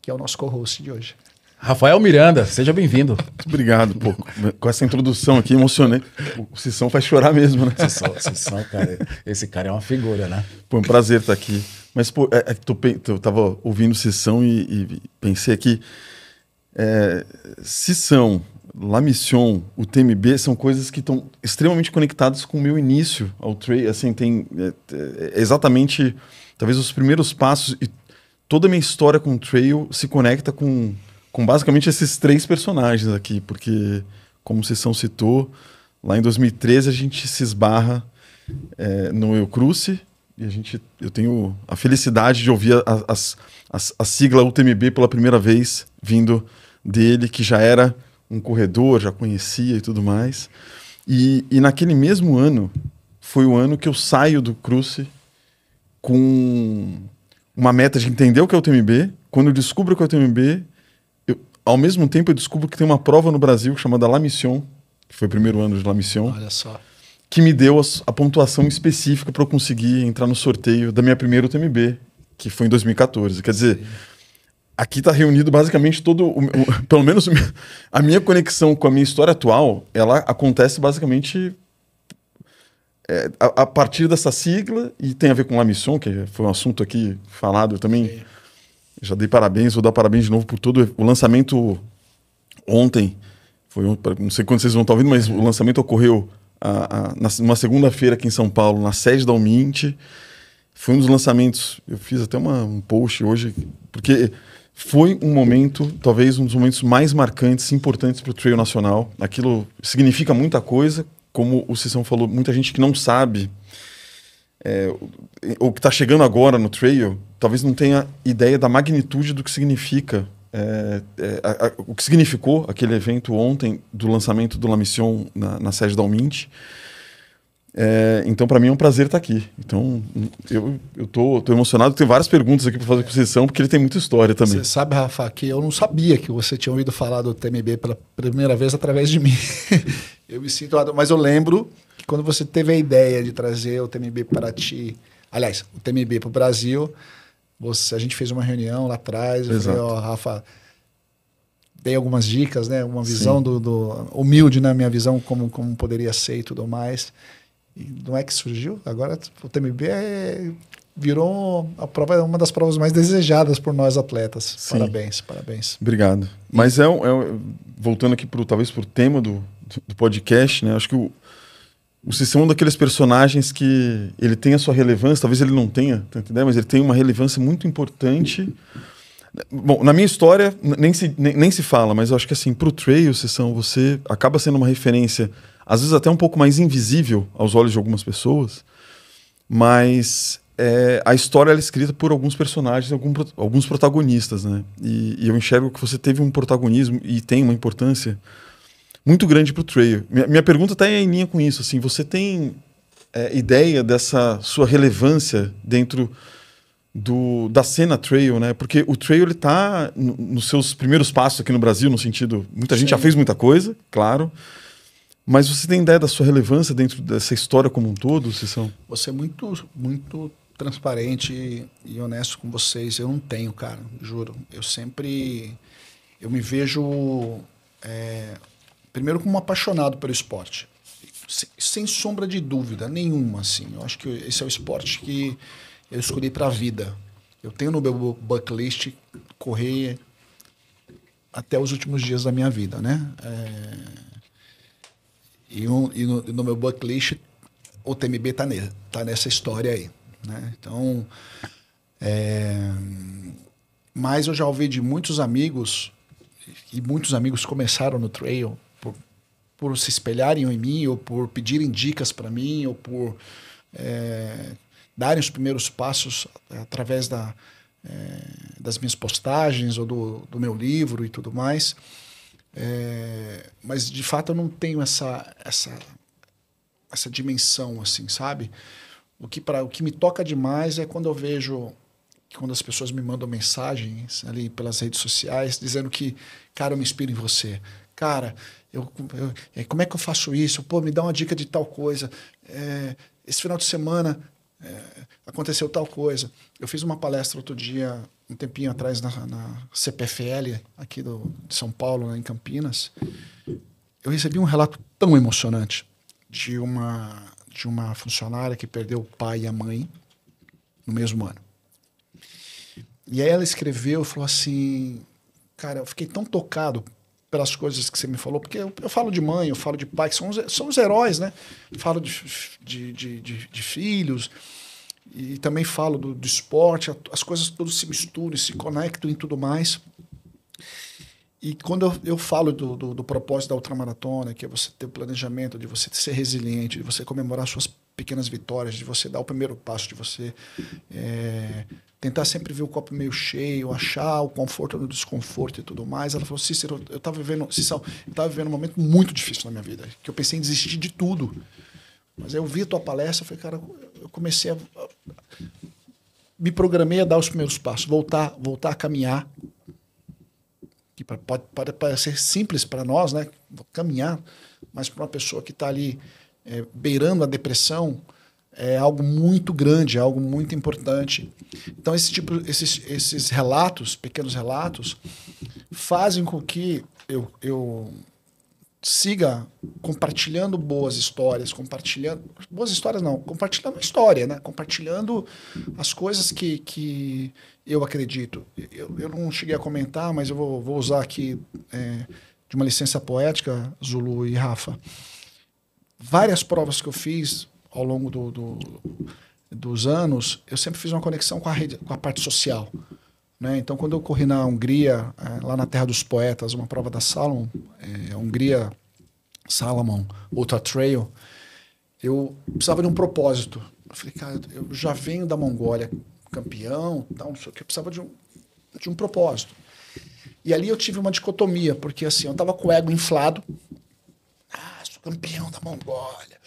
que é o nosso co-host de hoje. Rafael Miranda, seja bem-vindo. Muito obrigado, pô. Com essa introdução aqui, emocionei. O Cissão faz chorar mesmo, né? Cissão, cara, esse cara é uma figura, né? Pô, é um prazer estar aqui. Mas, pô, eu tava ouvindo o Cissão e pensei aqui, Cissão, La Mission, o TMB, são coisas que estão extremamente conectadas com o meu início ao trail. Assim, tem exatamente, talvez, os primeiros passos, e toda a minha história com o trail se conecta com basicamente esses 3 personagens aqui, porque, como o Cissão citou, lá em 2013 a gente se esbarra no El Cruce, e eu tenho a felicidade de ouvir a sigla UTMB pela primeira vez, vindo dele, que já era um corredor, já conhecia e tudo mais. E naquele mesmo ano, foi o ano que eu saio do Cruce com uma meta de entender o que é o UTMB. Quando eu descubro o que é o UTMB, ao mesmo tempo eu descubro que tem uma prova no Brasil chamada La Mission, que foi o primeiro ano de La Mission. Olha só. Que me deu a pontuação específica para eu conseguir entrar no sorteio da minha primeira UTMB, que foi em 2014. Quer dizer, aqui está reunido basicamente pelo menos a minha conexão com a minha história atual, ela acontece basicamente a partir dessa sigla, e tem a ver com La Mission, que foi um assunto aqui falado. Eu também já dei parabéns, vou dar parabéns de novo por todo o lançamento ontem. Não sei quando vocês vão estar ouvindo, mas o lançamento ocorreu numa segunda-feira aqui em São Paulo, na sede da Umint. Foi um dos lançamentos, eu fiz até um post hoje, porque foi um momento, talvez um dos momentos mais marcantes e importantes para o trail nacional. Aquilo significa muita coisa, como o Cissão falou, muita gente que não sabe, ou que está chegando agora no trail, talvez não tenha ideia da magnitude do que significa, o que significou aquele evento ontem do lançamento do La Mission na sede da Umint. Então, para mim é um prazer estar aqui. Então, eu tô emocionado. Tenho várias perguntas aqui para fazer com a Cissão, porque ele tem muita história também. Você sabe, Rafa, que eu não sabia que você tinha ouvido falar do TMB pela primeira vez através de mim. Eu me sinto... Mas eu lembro que quando você teve a ideia de trazer o TMB para ti... Aliás, o TMB para o Brasil, a gente fez uma reunião lá atrás. Eu falei, Rafa, dei algumas dicas, né? Uma visão humilde na minha visão, como poderia ser e tudo mais. E não é que surgiu? Agora o TMB virou uma das provas mais desejadas por nós atletas. Sim. Parabéns. Obrigado. Mas voltando aqui talvez para o tema do podcast, né? Acho que o Cissão é um daqueles personagens que ele tem a sua relevância, talvez ele não tenha, tá entendendo? Mas ele tem uma relevância muito importante. Bom, na minha história nem se fala, mas eu acho que assim, para o trail, Cissão, você acaba sendo uma referência, às vezes até um pouco mais invisível aos olhos de algumas pessoas, mas a história é escrita por alguns personagens, alguns protagonistas, né? E eu enxergo que você teve um protagonismo e tem uma importância muito grande para o trail. Minha pergunta está em linha com isso. Assim, você tem ideia dessa sua relevância dentro da cena trail, né? Porque o trail está nos seus primeiros passos aqui no Brasil, no sentido... Muita gente já fez muita coisa, claro. Mas você tem ideia da sua relevância dentro dessa história como um todo, Cissão? Você é muito, muito transparente e honesto com vocês. Eu não tenho, cara, juro. Eu me vejo... primeiro como um apaixonado pelo esporte, sem sombra de dúvida nenhuma, assim. Eu acho que esse é o esporte que eu escolhi para a vida. Eu tenho no meu bucket list correr até os últimos dias da minha vida, né? E no meu bucket list o TMB tá nessa história aí, né? Então, mas eu já ouvi de muitos amigos e muitos amigos começaram no trail por se espelharem em mim, ou por pedirem dicas para mim, ou por darem os primeiros passos através das minhas postagens ou do meu livro e tudo mais. Mas, de fato, eu não tenho essa dimensão, assim, sabe? O que me toca demais é quando eu vejo, quando as pessoas me mandam mensagens ali pelas redes sociais, dizendo que, cara, eu me inspiro em você. Cara, como é que eu faço isso? Pô, me dá uma dica de tal coisa. Esse final de semana aconteceu tal coisa. Eu fiz uma palestra outro dia, um tempinho atrás, na CPFL, aqui de São Paulo, né, em Campinas. Eu recebi um relato tão emocionante de uma funcionária que perdeu o pai e a mãe no mesmo ano. E aí ela escreveu e falou assim, cara, eu fiquei tão tocado pelas coisas que você me falou, porque eu falo de mãe, eu falo de pai, que são os heróis, né? Falo de filhos, e também falo do esporte, as coisas todas se misturam, se conectam e tudo mais. E quando eu falo do propósito da ultramaratona, que é você ter o planejamento, de você ser resiliente, de você comemorar suas pequenas vitórias, de você dar o primeiro passo, de você tentar sempre ver o copo meio cheio, achar o conforto no desconforto e tudo mais. Ela falou, Cícero, eu estava vivendo um momento muito difícil na minha vida, que eu pensei em desistir de tudo. Mas aí eu vi a tua palestra, eu falei, cara, eu comecei me programei a dar os primeiros passos, voltar a caminhar, que pode parecer simples para nós, né? Caminhar, mas para uma pessoa que está ali beirando a depressão, é algo muito grande, é algo muito importante. Então, esses relatos, pequenos relatos, fazem com que eu siga compartilhando boas histórias, compartilhando a história, né? Compartilhando as coisas que eu acredito. Eu não cheguei a comentar, mas eu vou usar aqui de uma licença poética, Zulu e Rafa. Várias provas que eu fiz ao longo dos anos, eu sempre fiz uma conexão com a parte social, né? Então, quando eu corri na Hungria, lá na Terra dos Poetas, uma prova da Salomon, Hungria Salomon Ultra Trail, eu precisava de um propósito. Eu falei, cara, eu já venho da Mongólia, campeão, tal, não sei o que, eu precisava de um propósito. E ali eu tive uma dicotomia, porque assim, eu estava com o ego inflado, sou campeão da Mongólia,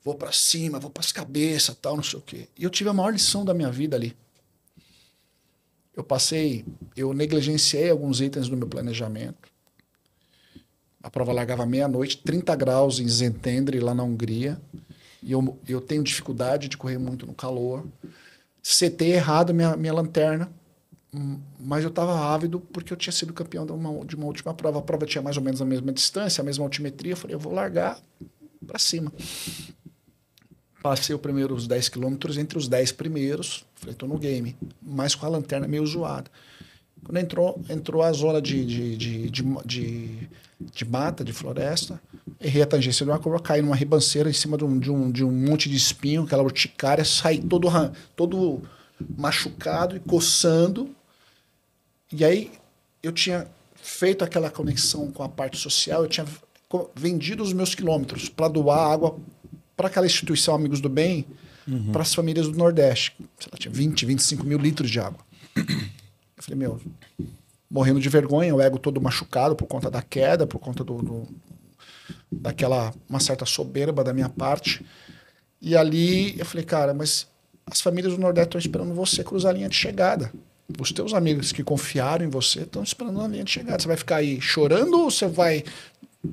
vou para cima, vou para as cabeças, tal, não sei o quê. E eu tive a maior lição da minha vida ali. Eu negligenciei alguns itens do meu planejamento. A prova largava meia-noite, 30 graus em Szentendre, lá na Hungria. E eu tenho dificuldade de correr muito no calor. Setei errado minha lanterna, mas eu estava ávido porque eu tinha sido campeão de uma última prova. A prova tinha mais ou menos a mesma distância, a mesma altimetria. Eu falei, eu vou largar para cima. Passei os primeiros 10 quilômetros entre os 10 primeiros. Falei, estou no game, mas com a lanterna meio zoada. Quando entrou a zona de mata, de floresta, errei a tangência de uma curva, caí numa ribanceira em cima de um monte de espinho, aquela urticária, saí todo machucado e coçando. E aí eu tinha feito aquela conexão com a parte social, eu tinha vendido os meus quilômetros para doar água para aquela instituição Amigos do Bem, para as famílias do Nordeste. Sei lá, tinha 25 mil litros de água. Eu falei, morrendo de vergonha, o ego todo machucado por conta da queda, por conta daquela uma certa soberba da minha parte. E ali eu falei, cara, mas as famílias do Nordeste estão esperando você cruzar a linha de chegada. Os teus amigos que confiaram em você estão esperando a linha de chegada. Você vai ficar aí chorando ou você vai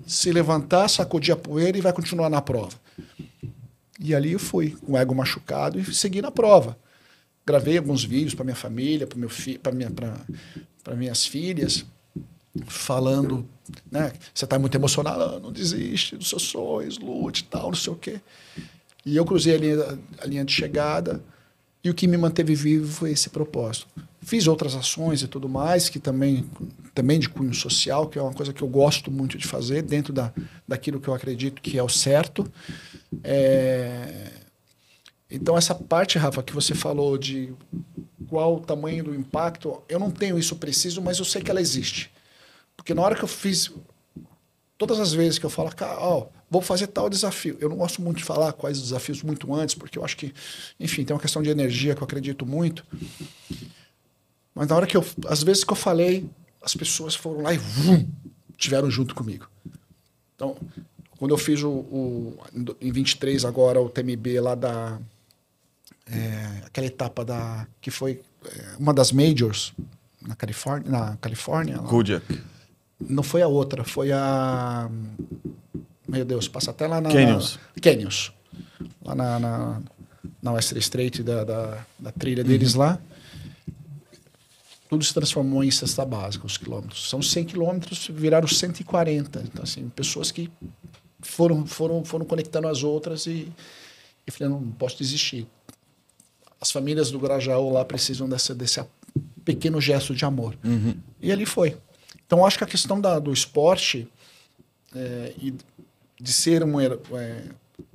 se levantar, sacudir a poeira e vai continuar na prova? E ali eu fui, com o ego machucado, e segui na prova. Gravei alguns vídeos para minha família, para minhas filhas, falando, né? Você está muito emocionado, não desiste dos seus sonhos, lute e tal, não sei o quê. E eu cruzei a linha de chegada, e o que me manteve vivo foi esse propósito. Fiz outras ações e tudo mais, que também de cunho social, que é uma coisa que eu gosto muito de fazer, dentro daquilo que eu acredito que é o certo. Então, essa parte, Rafa, que você falou de qual o tamanho do impacto, eu não tenho isso preciso, mas eu sei que ela existe. Porque na hora que eu fiz, todas as vezes que eu falo, cara, ó, vou fazer tal desafio. Eu não gosto muito de falar quais desafios muito antes, porque eu acho que, enfim, tem uma questão de energia que eu acredito muito. Mas na hora que as vezes que eu falei, as pessoas foram lá e tiveram junto comigo. Então, quando eu fiz em 23 agora o TMB lá aquela etapa que foi uma das majors na Califórnia lá. Kodiak. Não foi a outra, foi a... Meu Deus, passa até lá na... Canyons. Lá na Western Strait da trilha deles lá. Tudo se transformou em cesta básica, os quilômetros. São 100 quilômetros, viraram 140. Então, assim, pessoas que foram conectando as outras e falei, não posso desistir. As famílias do Grajaú lá precisam desse pequeno gesto de amor. E ali foi. Então, eu acho que a questão do esporte e de ser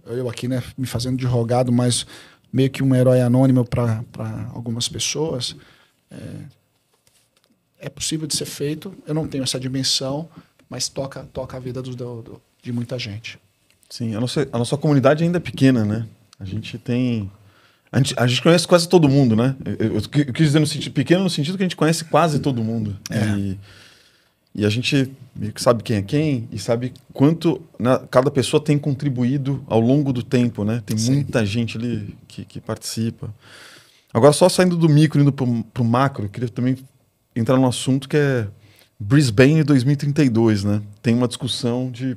eu aqui, né, me fazendo de rogado, mas meio que um herói anônimo para algumas pessoas, é possível de ser feito. Eu não tenho essa dimensão, mas toca a vida de muita gente. Sim, a nossa comunidade ainda é pequena, né? A gente conhece quase todo mundo, né? Eu quis dizer no sentido pequeno, no sentido que a gente conhece quase todo mundo. E a gente meio que sabe quem é quem e sabe quanto cada pessoa tem contribuído ao longo do tempo, né? Tem muita gente ali que participa. Agora, só saindo do micro e indo pro macro, eu queria também entrar num assunto que é Brisbane 2032, né? Tem uma discussão de,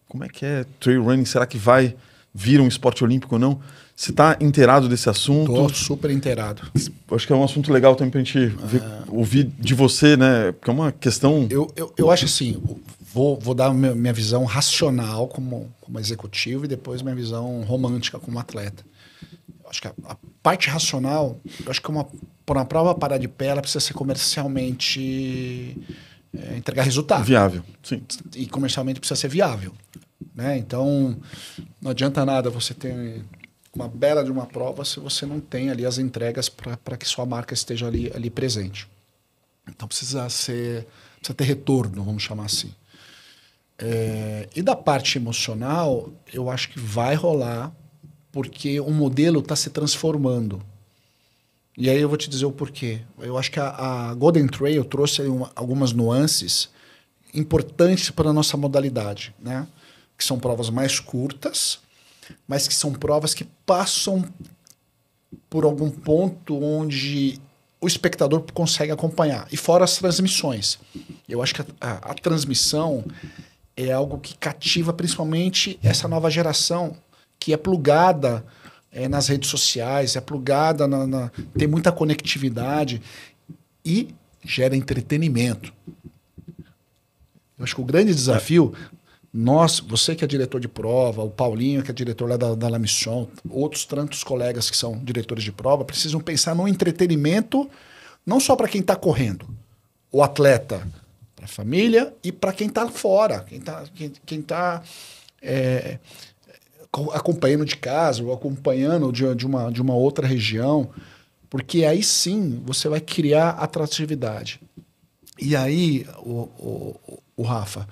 como é que é trail running? Será que vai vir um esporte olímpico ou não? Você está inteirado desse assunto? Estou super inteirado. Acho que é um assunto legal também para a gente ouvir de você, né? Porque é uma questão... Eu acho assim, vou dar minha visão racional como executivo e depois minha visão romântica como atleta. Eu acho que a parte racional, eu acho que por uma prova parar de pé, ela precisa ser comercialmente... entregar resultado. Viável, sim. E comercialmente precisa ser viável. Né? Então, não adianta nada você ter uma bela de uma prova se você não tem ali as entregas para que sua marca esteja ali presente. Então, precisa ter retorno, vamos chamar assim. E da parte emocional, eu acho que vai rolar, porque o modelo está se transformando. E aí eu vou te dizer o porquê. Eu acho que a Golden Trail trouxe algumas nuances importantes para a nossa modalidade, né? Que são provas mais curtas, mas que são provas que passam por algum ponto onde o espectador consegue acompanhar. E fora as transmissões. Eu acho que a transmissão é algo que cativa principalmente essa nova geração, que é plugada nas redes sociais, é plugada, tem muita conectividade e gera entretenimento. Eu acho que o grande desafio... você que é diretor de prova, o Paulinho, que é diretor lá da La Mission, outros tantos colegas que são diretores de prova, precisam pensar no entretenimento, não só para quem está correndo, o atleta, para a família e para quem está fora, quem tá acompanhando de casa ou acompanhando de uma outra região, porque aí sim você vai criar atratividade. E aí, o Rafa...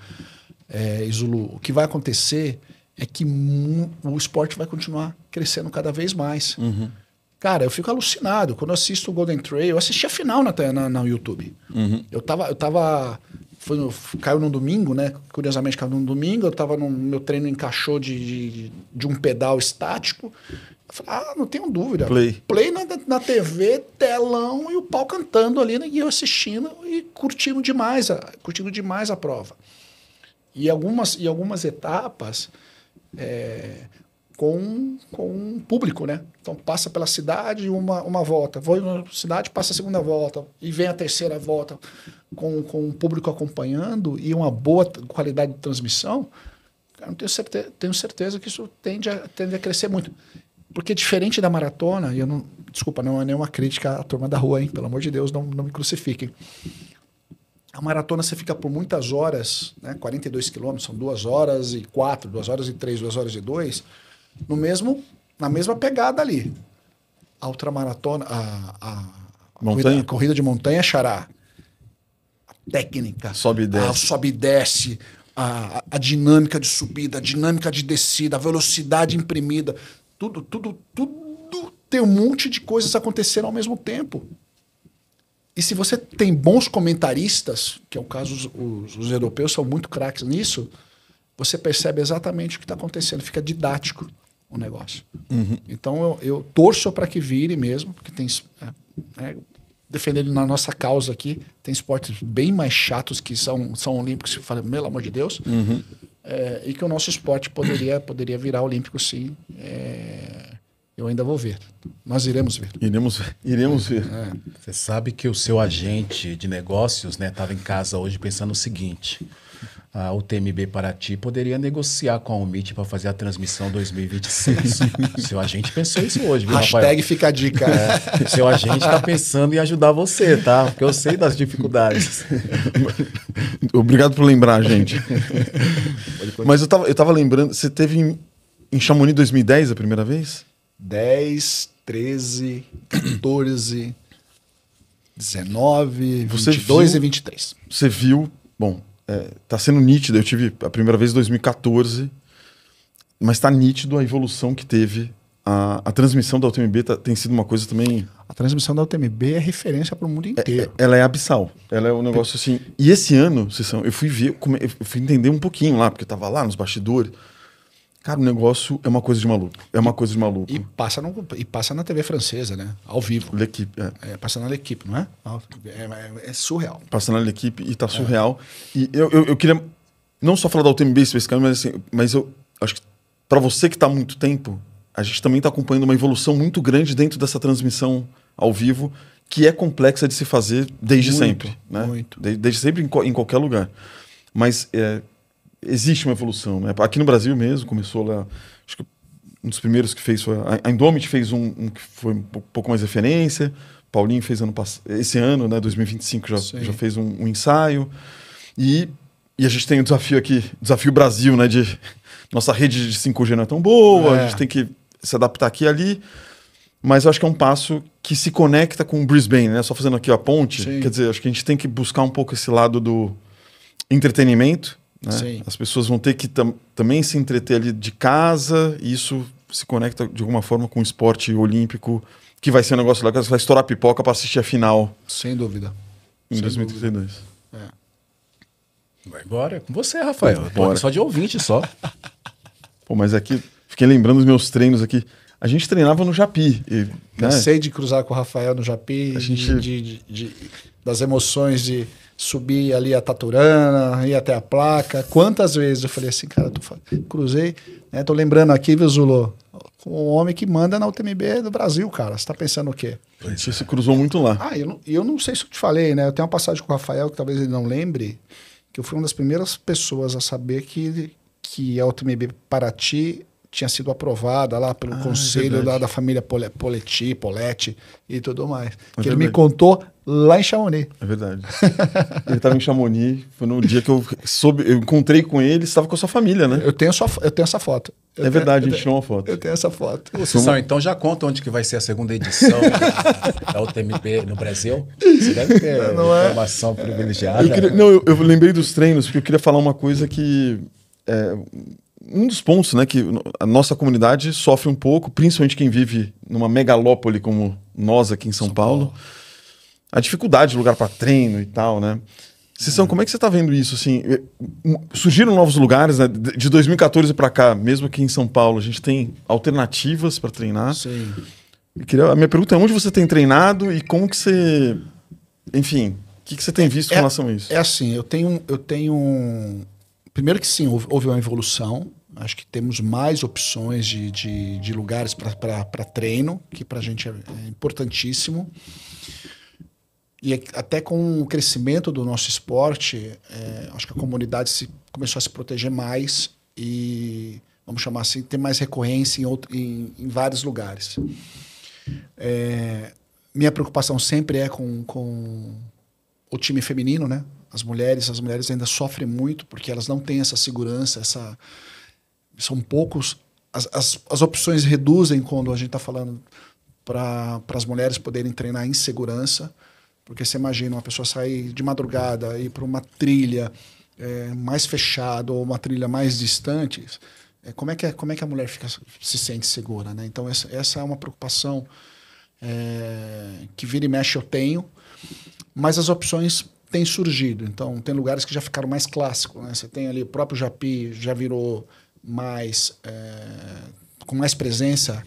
Zulu, o que vai acontecer é que o esporte vai continuar crescendo cada vez mais. Cara, eu fico alucinado. Quando eu assisto o Golden Trail, eu assisti a final no YouTube. Eu tava caiu num domingo, né? Curiosamente caiu num domingo, eu tava no meu treino encaixou de um pedal estático. Eu falei, não tenho dúvida. Play na TV, telão e o pau cantando ali, né? E eu assistindo e curtindo demais a prova. E algumas etapas com público, né? Então passa pela cidade uma volta, vou na cidade, passa a segunda volta e vem a terceira volta com o público acompanhando e uma boa qualidade de transmissão. Cara, tenho certeza que isso tende a crescer muito. Porque diferente da maratona, e desculpa, não é nenhuma crítica à turma da rua, hein? Pelo amor de Deus, não me crucifiquem. A maratona você fica por muitas horas, né? 42 quilômetros, são 2 horas e 4, 2 horas e 3, 2 horas e 2, na mesma pegada ali. A ultramaratona, a corrida de montanha, Xará. técnica. Sobe e desce. Sobe e desce. A dinâmica de subida, a dinâmica de descida, a velocidade imprimida. Tudo tem um monte de coisas acontecendo ao mesmo tempo. E se você tem bons comentaristas, que é o caso, os europeus são muito craques nisso, você percebe exatamente o que está acontecendo. Fica didático o negócio. Então eu torço para que vire mesmo, porque tem... defendendo na nossa causa aqui, tem esportes bem mais chatos que são olímpicos, que fala, pelo amor de Deus, e que o nosso esporte poderia virar olímpico, sim. Eu ainda vou ver. Nós iremos ver. Iremos ver. Você sabe que o seu agente de negócios, né, estava em casa hoje pensando o seguinte: a UTMB Paraty poderia negociar com a UMIT para fazer a transmissão 2026. Seu agente pensou isso hoje, viu, Hashtag Rafael? fica a dica. Seu agente está pensando em ajudar você, tá? Porque eu sei das dificuldades. Obrigado por lembrar, gente. Mas eu tava lembrando, você teve em Chamonix 2010 a primeira vez? 10, 13, 14, 19, Você 22 viu? e 23. Você viu, bom, tá sendo nítido, eu tive a primeira vez em 2014, mas tá nítido a evolução que teve. A transmissão da UTMB tem sido uma coisa também... A transmissão da UTMB é referência para o mundo inteiro. Ela é abissal. Ela é um negócio assim... E esse ano, eu fui ver, eu fui entender um pouquinho lá, porque eu tava lá nos bastidores. Cara, o negócio é uma coisa de maluco. É uma coisa de maluco. E passa na TV francesa, né? Ao vivo. L'Equipe, Passa na L'Equipe, não é? É surreal. Passa na L'Equipe e tá surreal. E eu queria não só falar da UTMB especificamente, mas eu acho que para você que tá há muito tempo, a gente também tá acompanhando uma evolução muito grande dentro dessa transmissão ao vivo, que é complexa de se fazer desde sempre. Né? Muito. Desde sempre em qualquer lugar. Mas existe uma evolução. Né? Aqui no Brasil mesmo, começou lá... Acho que um dos primeiros que fez foi... A Indomit fez um que foi um pouco mais referência. Paulinho fez esse ano, né, 2025, já fez um ensaio. E a gente tem um desafio aqui, Desafio Brasil, né? Nossa rede de 5G não é tão boa, a gente tem que se adaptar aqui e ali. Mas eu acho que é um passo que se conecta com o Brisbane, né? Só fazendo aqui a ponte. Sim. Quer dizer, acho que a gente tem que buscar um pouco esse lado do entretenimento. Né? Sim. As pessoas vão ter que também se entreter ali de casa, e isso se conecta de alguma forma com o esporte olímpico, que vai ser um negócio legal, você vai estourar pipoca para assistir a final. Sem dúvida. Em 2032. Vai embora. Com você, Rafael. Eu tô aqui só de ouvinte, só. Pô, mas aqui, fiquei lembrando dos meus treinos aqui. A gente treinava no Japi. Cansei de cruzar com o Rafael no Japi, das emoções de subir ali a Taturana, ir até a placa. Quantas vezes eu falei assim, cara, cruzei, né? Tô lembrando aqui, viu, Zulu? O homem que manda na UTMB do Brasil, cara. Você tá pensando o quê? A gente se cruzou muito lá. Eu não sei se eu te falei, né? Eu tenho uma passagem com o Rafael que talvez ele não lembre, que eu fui uma das primeiras pessoas a saber que a UTMB Paraty tinha sido aprovada lá pelo conselho da família Poletti e tudo mais. Que ele me contou lá em Chamonix. É verdade. Ele estava em Chamonix, foi no dia que eu encontrei com ele, estava com a sua família, né? Eu tenho essa foto. É verdade, a gente tirou uma foto. Eu tenho essa foto. Sissão, então já conta onde que vai ser a segunda edição da UTMB no Brasil. Você deve ter informação privilegiada. Eu lembrei dos treinos, porque eu queria falar uma coisa que... um dos pontos, né, que a nossa comunidade sofre um pouco, principalmente quem vive numa megalópole como nós aqui em São Paulo. A dificuldade de lugar para treino e tal, né? Cissão, como é que você está vendo isso? Assim, surgiram novos lugares, né? De 2014 para cá, mesmo aqui em São Paulo, a gente tem alternativas para treinar. Sim. A minha pergunta é onde você tem treinado e como que você... Enfim, o que você tem visto em relação a isso? É assim, eu tenho primeiro que sim, houve uma evolução. Acho que temos mais opções de lugares para treino, que para a gente é importantíssimo. E até com o crescimento do nosso esporte, acho que a comunidade começou a se proteger mais e, vamos chamar assim, ter mais recorrência em vários lugares. Minha preocupação sempre é com o time feminino, né? As mulheres ainda sofrem muito porque elas não têm essa segurança, são poucos. As opções reduzem quando a gente está falando para as mulheres poderem treinar em segurança. Porque você imagina uma pessoa sair de madrugada e ir para uma trilha mais fechada ou uma trilha mais distante, como é que a mulher se sente segura, né? Então essa é uma preocupação que vira e mexe eu tenho, mas as opções têm surgido. Então tem lugares que já ficaram mais clássicos, né? Você tem ali o próprio Japi, já virou mais com mais presença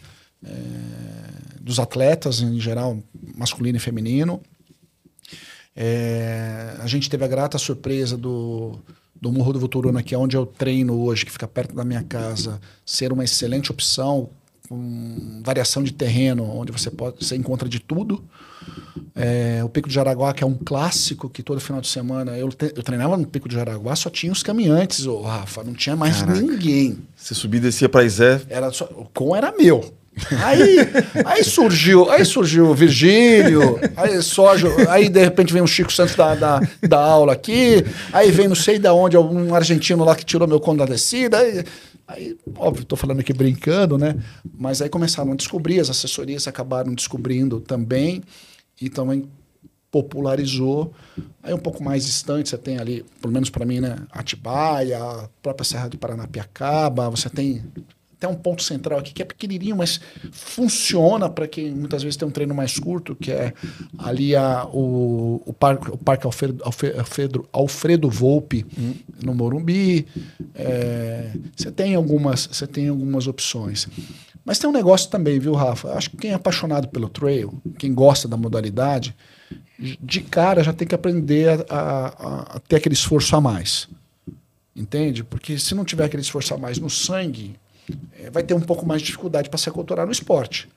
dos atletas em geral, masculino e feminino. A gente teve a grata surpresa do Morro do Voturuna, que é onde eu treino hoje, que fica perto da minha casa, ser uma excelente opção, com variação de terreno, onde você encontra de tudo. O Pico de Jaraguá, que é um clássico, que todo final de semana eu treinava no Pico de Jaraguá, só tinha os caminhantes, Rafa, não tinha mais ninguém. Você subia e descia para Isé. O com era meu. Aí surgiu o Virgílio, aí de repente vem o Chico Santos da aula aqui, aí vem não sei de onde, um argentino lá que tirou meu conto da descida, aí óbvio, estou falando aqui brincando, né? Mas aí começaram a descobrir, as assessorias acabaram descobrindo também, e também popularizou. Aí um pouco mais distante, você tem ali, pelo menos para mim, né? Atibaia, a própria Serra do Paranapiacaba, você tem até um ponto central aqui que é pequenininho, mas funciona para quem muitas vezes tem um treino mais curto, que é ali o Parque Alfredo Volpi, no Morumbi. Você tem algumas opções. Mas tem um negócio também, viu, Rafa? Acho que quem é apaixonado pelo trail, quem gosta da modalidade, de cara já tem que aprender a ter aquele esforço a mais. Entende? Porque se não tiver aquele esforço a mais no sangue, vai ter um pouco mais de dificuldade para se aculturar no esporte.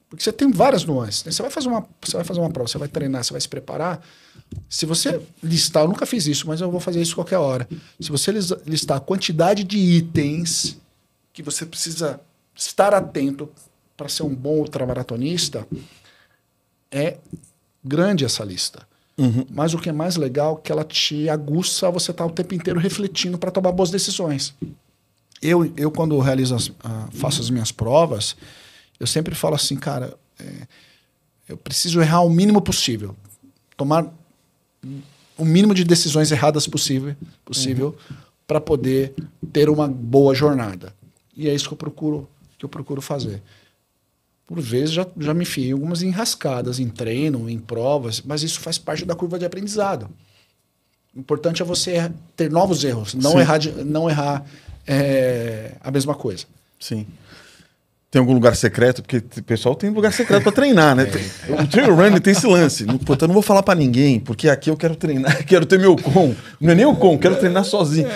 Porque você tem várias nuances. Né? Você vai fazer uma prova, você vai treinar, você vai se preparar. Se você listar, eu nunca fiz isso, mas eu vou fazer isso qualquer hora. Se você listar a quantidade de itens que você precisa estar atento para ser um bom ultramaratonista, é grande essa lista. Mas o que é mais legal é que ela te aguça a você estar o tempo inteiro refletindo para tomar boas decisões. Eu quando faço as minhas provas, eu sempre falo assim, cara, eu preciso errar o mínimo possível. Tomar o mínimo de decisões erradas possível para poder ter uma boa jornada. E é isso que eu procuro fazer. Por vezes já me enfiei algumas enrascadas em treino, em provas, mas isso faz parte da curva de aprendizado. O importante é você ter novos erros, não errar a mesma coisa. Sim. Tem algum lugar secreto? Porque o pessoal tem lugar secreto para treinar, né? O trail running tem esse lance. Eu não vou falar para ninguém, porque aqui eu quero treinar, quero ter meu com. Não é nem o com, quero treinar sozinho.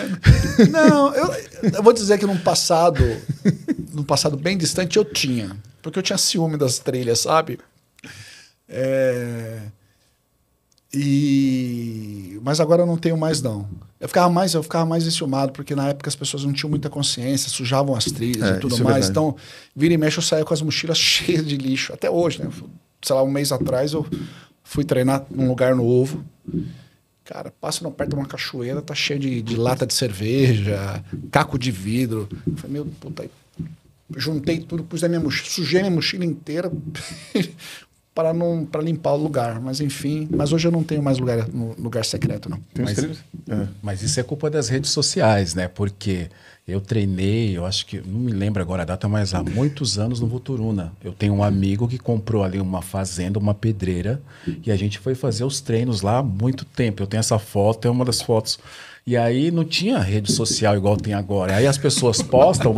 Não, eu vou dizer que num passado bem distante eu tinha. Porque eu tinha ciúme das trilhas, sabe? Mas agora eu não tenho mais, não. Eu ficava mais enciumado, porque na época as pessoas não tinham muita consciência, sujavam as trilhas e tudo mais. Então, vira e mexe, eu saía com as mochilas cheias de lixo. Até hoje, né? Sei lá, um mês atrás eu fui treinar num lugar novo. Cara, passa perto de uma cachoeira, tá cheio de lata de cerveja, caco de vidro. Eu falei, meu puta, aí juntei tudo, pus na minha mochila, sujei minha mochila inteira para limpar o lugar. Mas enfim, mas hoje eu não tenho mais lugar secreto, não. Mas isso é culpa das redes sociais, né? Porque eu treinei, eu acho que, não me lembro agora a data, mas há muitos anos no Voturuna. Eu tenho um amigo que comprou ali uma fazenda, uma pedreira, e a gente foi fazer os treinos lá há muito tempo. Eu tenho essa foto, é uma das fotos. E aí não tinha rede social igual tem agora. Aí as pessoas postam,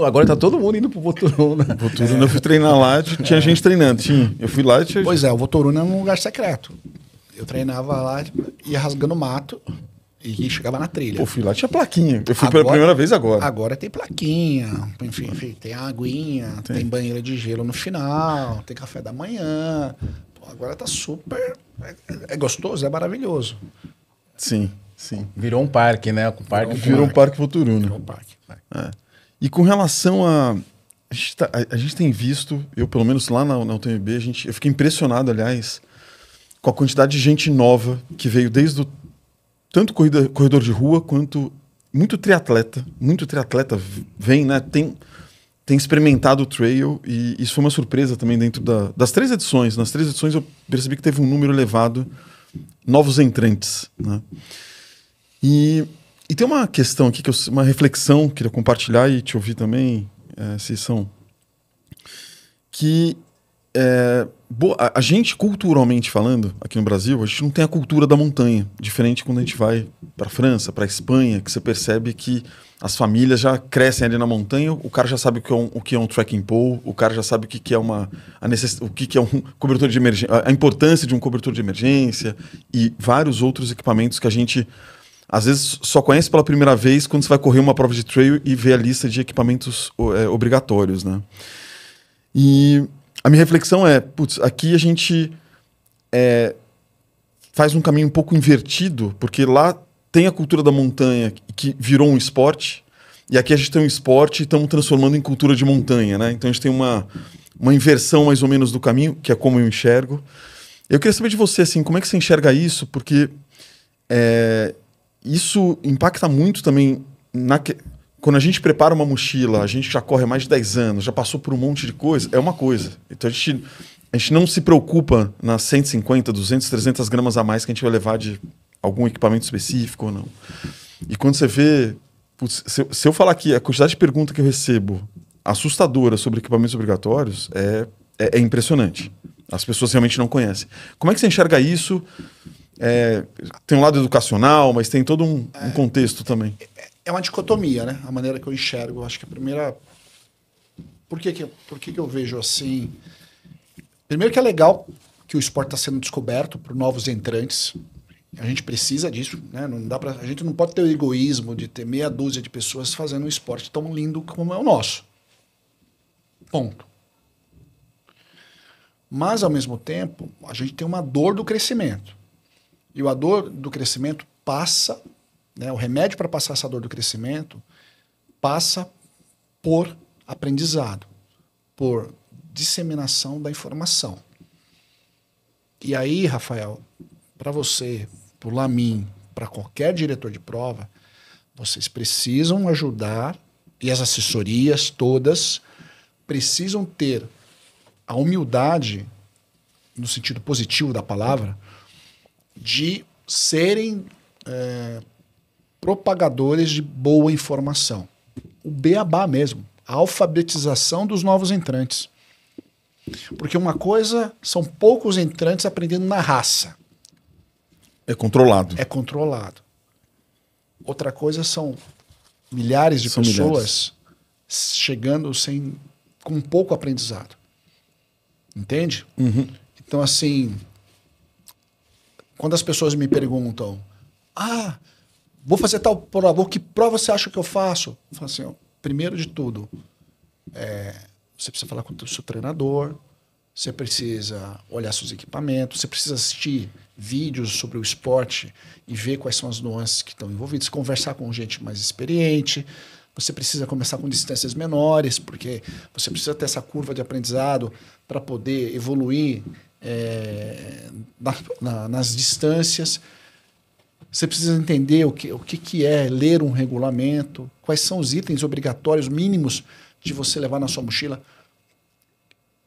agora tá todo mundo indo pro Voturuna. Voturuna eu fui treinar lá, tinha gente treinando. Eu fui lá e tinha... Pois é, o Voturuna é um lugar secreto. Eu treinava lá, ia rasgando mato e chegava na trilha. Pô, fui lá, tinha plaquinha. Eu fui pela primeira vez agora. Agora tem plaquinha, enfim, tem aguinha, tem banheira de gelo no final, tem café da manhã. Pô, agora tá super... É gostoso, é maravilhoso. Sim. Virou um parque, né? Virou um parque Voturuna. Virou um parque. E com relação a... A gente tem visto, eu pelo menos lá na UTMB, eu fiquei impressionado, aliás, com a quantidade de gente nova que veio desde tanto corredor de rua quanto muito triatleta vem, né? Tem tem experimentado o trail e isso foi uma surpresa também dentro das 3 edições. Nas 3 edições eu percebi que teve um número elevado novos entrantes, né? E tem uma questão aqui, uma reflexão que eu queria compartilhar e te ouvir também, Cissão, que a gente, culturalmente falando, aqui no Brasil, a gente não tem a cultura da montanha, diferente quando a gente vai para a França, para a Espanha, que você percebe que as famílias já crescem ali na montanha, o cara já sabe o que é um trekking pole, o cara já sabe o que é o que é um cobertor de emergência, a importância de um cobertor de emergência e vários outros equipamentos que a gente às vezes só conhece pela primeira vez quando você vai correr uma prova de trail e vê a lista de equipamentos obrigatórios, né? E a minha reflexão putz, aqui a gente faz um caminho um pouco invertido, porque lá tem a cultura da montanha que virou um esporte, e aqui a gente tem um esporte e estamos transformando em cultura de montanha, né? Então a gente tem uma inversão mais ou menos do caminho, que é como eu enxergo. Eu queria saber de você, assim, como é que você enxerga isso? Porque isso impacta muito também quando a gente prepara uma mochila, a gente já corre há mais de 10 anos, já passou por um monte de coisa, é uma coisa. Então a gente não se preocupa nas 150, 200, 300 gramas a mais que a gente vai levar de algum equipamento específico ou não. E quando você vê... Putz, se eu falar aqui, a quantidade de perguntas que eu recebo assustadora sobre equipamentos obrigatórios é impressionante. As pessoas realmente não conhecem. Como é que você enxerga isso? Tem um lado educacional, mas tem todo um contexto também. É uma dicotomia, né? A maneira que eu enxergo. Acho que a primeira... Por que eu vejo assim? Primeiro que é legal que o esporte está sendo descoberto por novos entrantes. A gente precisa disso, né? A gente não pode ter o egoísmo de ter meia dúzia de pessoas fazendo um esporte tão lindo como é o nosso. Ponto. Mas, ao mesmo tempo, a gente tem uma dor do crescimento. E a dor do crescimento passa, né? O remédio para passar essa dor do crescimento passa por aprendizado, por disseminação da informação. E aí, Rafael, para você, por Lamin, para qualquer diretor de prova, vocês precisam ajudar, e as assessorias todas precisam ter a humildade, no sentido positivo da palavra, de serem propagadores de boa informação. O beabá mesmo, a alfabetização dos novos entrantes. Porque uma coisa são poucos entrantes aprendendo na raça. É controlado. É controlado. Outra coisa são milhares de pessoas chegando com pouco aprendizado. Entende? Uhum. Então, assim, quando as pessoas me perguntam, vou fazer tal prova, que prova você acha que eu faço? Eu falo assim, primeiro de tudo, você precisa falar com o seu treinador, você precisa olhar seus equipamentos, você precisa assistir vídeos sobre o esporte e ver quais são as nuances que estão envolvidas, conversar com gente mais experiente, você precisa começar com distâncias menores, porque você precisa ter essa curva de aprendizado para poder evoluir nas distâncias. Você precisa entender o que é ler um regulamento, quais são os itens obrigatórios mínimos de você levar na sua mochila.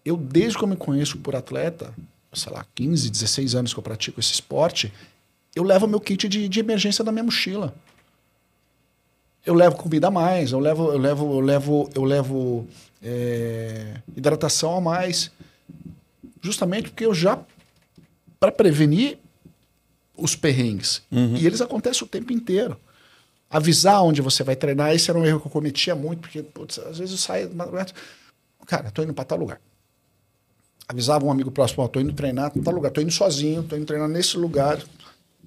Eu, desde que eu me conheço por atleta, sei lá, 15, 16 anos que eu pratico esse esporte, eu levo meu kit de emergência na minha mochila. Eu levo comida a mais, eu levo hidratação a mais. Justamente porque para prevenir os perrengues. Uhum. E eles acontecem o tempo inteiro. Avisar onde você vai treinar, esse era um erro que eu cometia muito, porque putz, às vezes eu saio... Cara, tô indo para tal lugar. Avisava um amigo próximo, tô indo treinar em tal lugar, tô indo sozinho, tô indo treinar nesse lugar,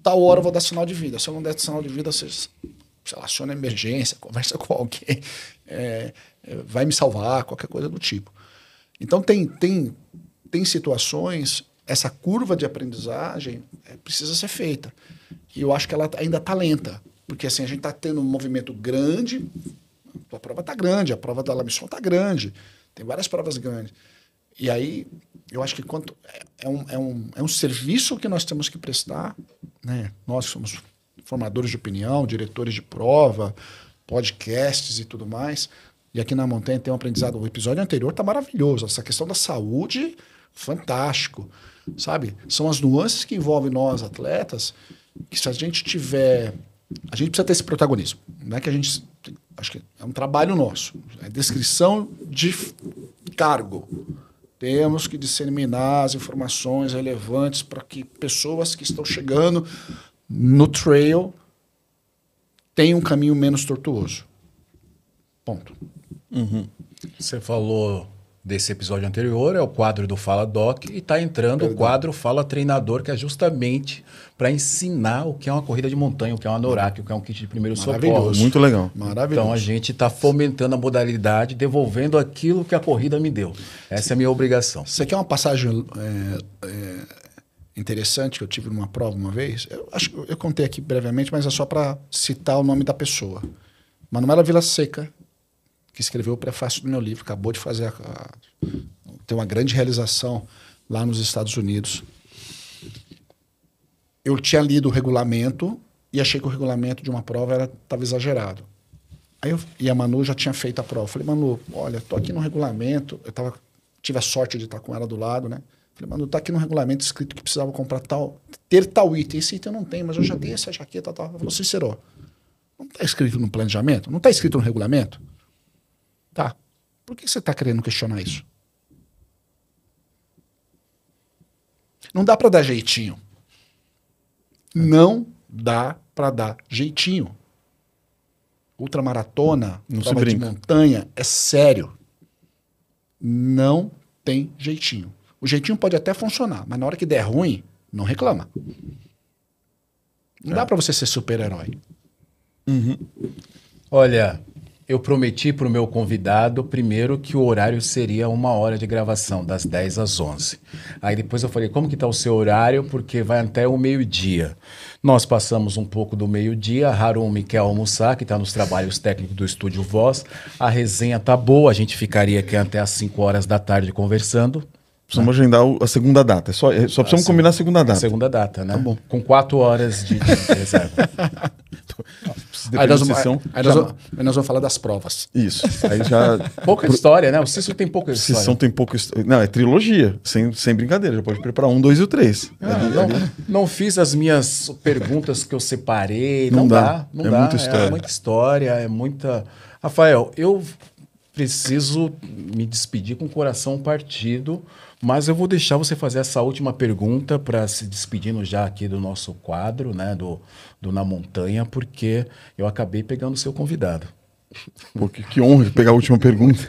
tal hora eu vou dar sinal de vida. Se eu não der sinal de vida, você, sei lá, aciona a emergência, conversa com alguém, vai me salvar, qualquer coisa do tipo. Então tem situações, essa curva de aprendizagem precisa ser feita. E eu acho que ela ainda está lenta, porque assim, a gente está tendo um movimento grande, a prova está grande, a prova da La Mission está grande, tem várias provas grandes. E aí, eu acho que é um serviço que nós temos que prestar, né? Nós somos formadores de opinião, diretores de prova, podcasts e tudo mais, E aqui na montanha tem um aprendizado. O episódio anterior tá maravilhoso. Essa questão da saúde, fantástico. Sabe? São as nuances que envolvem nós, atletas, que se a gente tiver... A gente precisa ter esse protagonismo. Não é que a gente... Acho que é um trabalho nosso. É descrição de cargo. Temos que disseminar as informações relevantes para que pessoas que estão chegando no trail tenham um caminho menos tortuoso. Ponto. Você falou desse episódio anterior, é o quadro do Fala Doc, e está entrando o quadro Fala Treinador, que é justamente para ensinar o que é uma corrida de montanha, o que é uma Norak, o que é um kit de primeiro socorro. Muito legal. Maravilhoso. Então a gente está fomentando a modalidade, devolvendo aquilo que a corrida me deu. Essa é a minha obrigação. Isso aqui é uma passagem interessante que eu tive numa prova uma vez. Eu contei aqui brevemente, mas é só para citar o nome da pessoa. Manuela Vila Seca, que escreveu o prefácio do meu livro, acabou de fazer ter uma grande realização lá nos Estados Unidos. Eu tinha lido o regulamento e achei que o regulamento de uma prova estava exagerado. E a Manu já tinha feito a prova. Eu falei, Manu, olha, tô aqui no regulamento. Tive a sorte de estar com ela do lado, né? Falei, Manu, tá aqui no regulamento escrito que precisava comprar ter tal item. Esse item eu não tenho, mas eu já tenho essa jaqueta, tal. Ela falou, Cícero, não está escrito no planejamento? Não está escrito no regulamento? Tá. Por que você está querendo questionar isso? Não dá para dar jeitinho. Não dá para dar jeitinho. Ultramaratona, prova de montanha, é sério. Não tem jeitinho. O jeitinho pode até funcionar, mas na hora que der ruim, não reclama. Não dá para você ser super-herói. Olha, eu prometi para o meu convidado, primeiro, que o horário seria 1 hora de gravação, das 10 às 11. Aí depois eu falei, como que está o seu horário? Porque vai até o meio-dia. Nós passamos um pouco do meio-dia, a Harumi quer almoçar, que está nos trabalhos técnicos do Estúdio Voz. A resenha tá boa, a gente ficaria aqui até às 5 horas da tarde conversando. Precisamos agendar a segunda data. Só precisamos combinar a segunda data. A segunda data, né? Tá bom. Com 4 horas de reserva. Aí nós vamos falar das provas. Isso. Aí já... Pouca história, né? O Cícero tem pouca história. Cícero tem pouca história. Não, é trilogia. Sem brincadeira. Já pode preparar 1, 2 e o 3. Não fiz as minhas perguntas que eu separei. Não dá. Não É dá. muita história. É muita história, é muita... Rafael, eu preciso me despedir com o coração partido, mas eu vou deixar você fazer essa última pergunta para se despedindo já aqui do nosso quadro, né, do Na Montanha, porque eu acabei pegando o seu convidado. Pô, que honra pegar a última pergunta.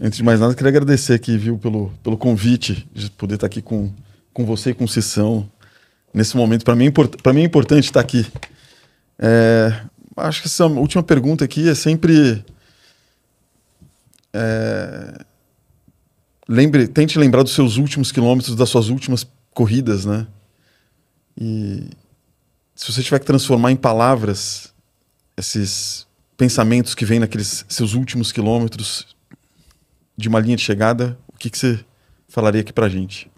Antes de mais nada, queria agradecer aqui, viu, pelo convite, de poder estar aqui com você e com o Cissão nesse momento. Para mim é importante estar aqui. Acho que essa última pergunta aqui é sempre... Tente lembrar dos seus últimos quilômetros, das suas últimas corridas, né? E se você tiver que transformar em palavras esses pensamentos que vêm naqueles seus últimos quilômetros de uma linha de chegada, o que você falaria aqui pra gente?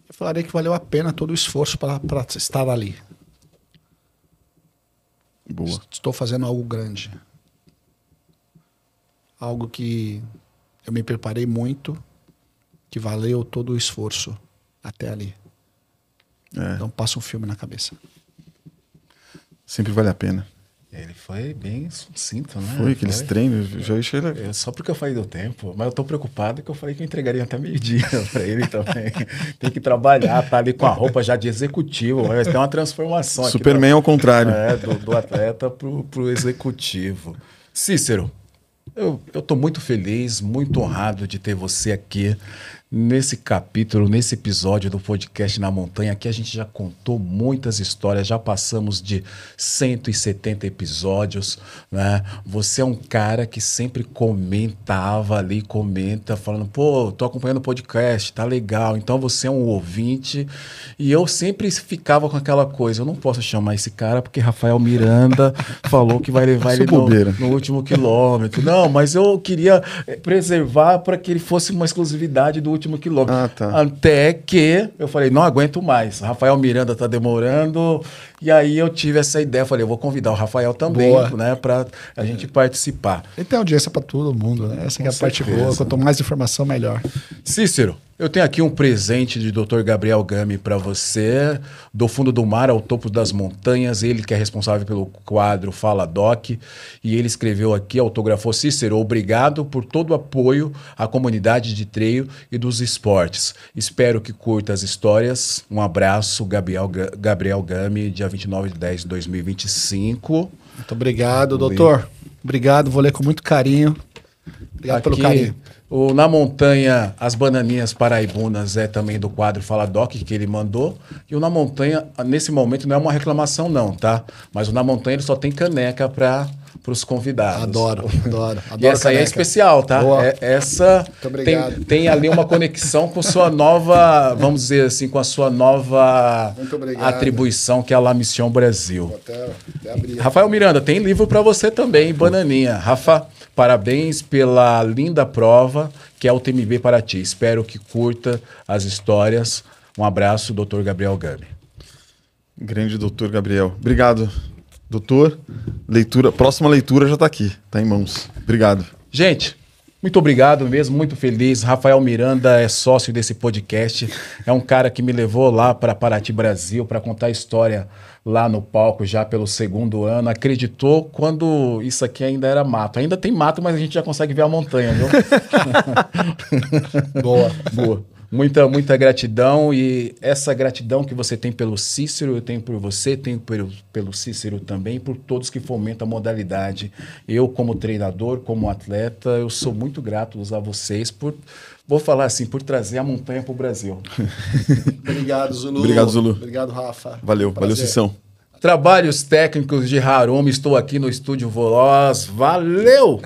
Eu falaria que valeu a pena todo o esforço para estar ali. Boa. Estou fazendo algo grande. Algo que eu me preparei muito, que valeu todo o esforço até ali. Então passa um filme na cabeça. Sempre vale a pena. Ele foi bem sucinto, né? Foi aqueles treinos. Já achei... Só porque eu falei do tempo, mas eu tô preocupado que eu falei que eu entregaria até meio-dia para ele também. Tem que trabalhar, tá ali com a roupa já de executivo, mas tem uma transformação aqui. Superman ao contrário. Do atleta pro executivo. Cícero, eu tô muito feliz, muito honrado de ter você aqui nesse capítulo, nesse episódio do podcast Na Montanha. Aqui a gente já contou muitas histórias, já passamos de 170 episódios, né? Você é um cara que sempre comenta, falando, pô, tô acompanhando o podcast, tá legal. Então você é um ouvinte, e eu sempre ficava com aquela coisa, eu não posso chamar esse cara porque Rafael Miranda falou que vai levar ele no último quilômetro. Não, mas eu queria preservar para que ele fosse uma exclusividade do último último quilômetro. Ah, tá. Até que eu falei, não aguento mais. Rafael Miranda tá demorando. E aí eu tive essa ideia. Falei, eu vou convidar o Rafael também, Boa. né? Pra a gente participar. E tem audiência para todo mundo, né? Essa que é a parte boa. Quanto mais informação, melhor. Cícero, eu tenho aqui um presente de Dr. Gabriel Gami para você, do fundo do mar ao topo das montanhas, ele que é responsável pelo quadro Fala Doc, e ele escreveu aqui, autografou: Cícero, obrigado por todo o apoio à comunidade de trail e dos esportes. Espero que curta as histórias. Um abraço, Gabriel Gami, dia 29/10/2025. Muito obrigado, doutor. Obrigado, vou ler com muito carinho. Obrigado pelo carinho. O Na Montanha, as bananinhas paraibunas é também do quadro Fala Doc, que ele mandou. E o Na Montanha, nesse momento, não é uma reclamação não, tá? Mas o Na Montanha ele só tem caneca para os convidados. Adoro. E essa aí é especial, tá? Essa Muito obrigado. tem ali uma conexão com sua nova, vamos dizer assim, com a sua nova atribuição, que é a La Mission Brasil. Vou até abrir. Rafael Miranda, tem livro para você também, Bananinha. Rafa, parabéns pela linda prova, que é o TMB para ti. Espero que curta as histórias. Um abraço, Dr. Gabriel Gami. Grande doutor Gabriel. Obrigado, doutor. Próxima leitura já está aqui, está em mãos. Obrigado. Gente, muito obrigado mesmo, muito feliz. Rafael Miranda é sócio desse podcast. É um cara que me levou lá para Paraty, Brasil, para contar a história lá no palco já pelo 2º ano. Acreditou quando isso aqui ainda era mato. Ainda tem mato, mas a gente já consegue ver a montanha, viu? Boa. Muita gratidão, e essa gratidão que você tem pelo Cícero, eu tenho por você, tenho pelo Cícero também, por todos que fomentam a modalidade. Eu, como treinador, como atleta, eu sou muito grato a vocês vou falar assim, por trazer a montanha para o Brasil. Obrigado, Zulu. Obrigado, Zulu. Obrigado, Rafa. Valeu, Cissão. Trabalhos técnicos de Harumi, estou aqui no Estúdio Voz. Valeu!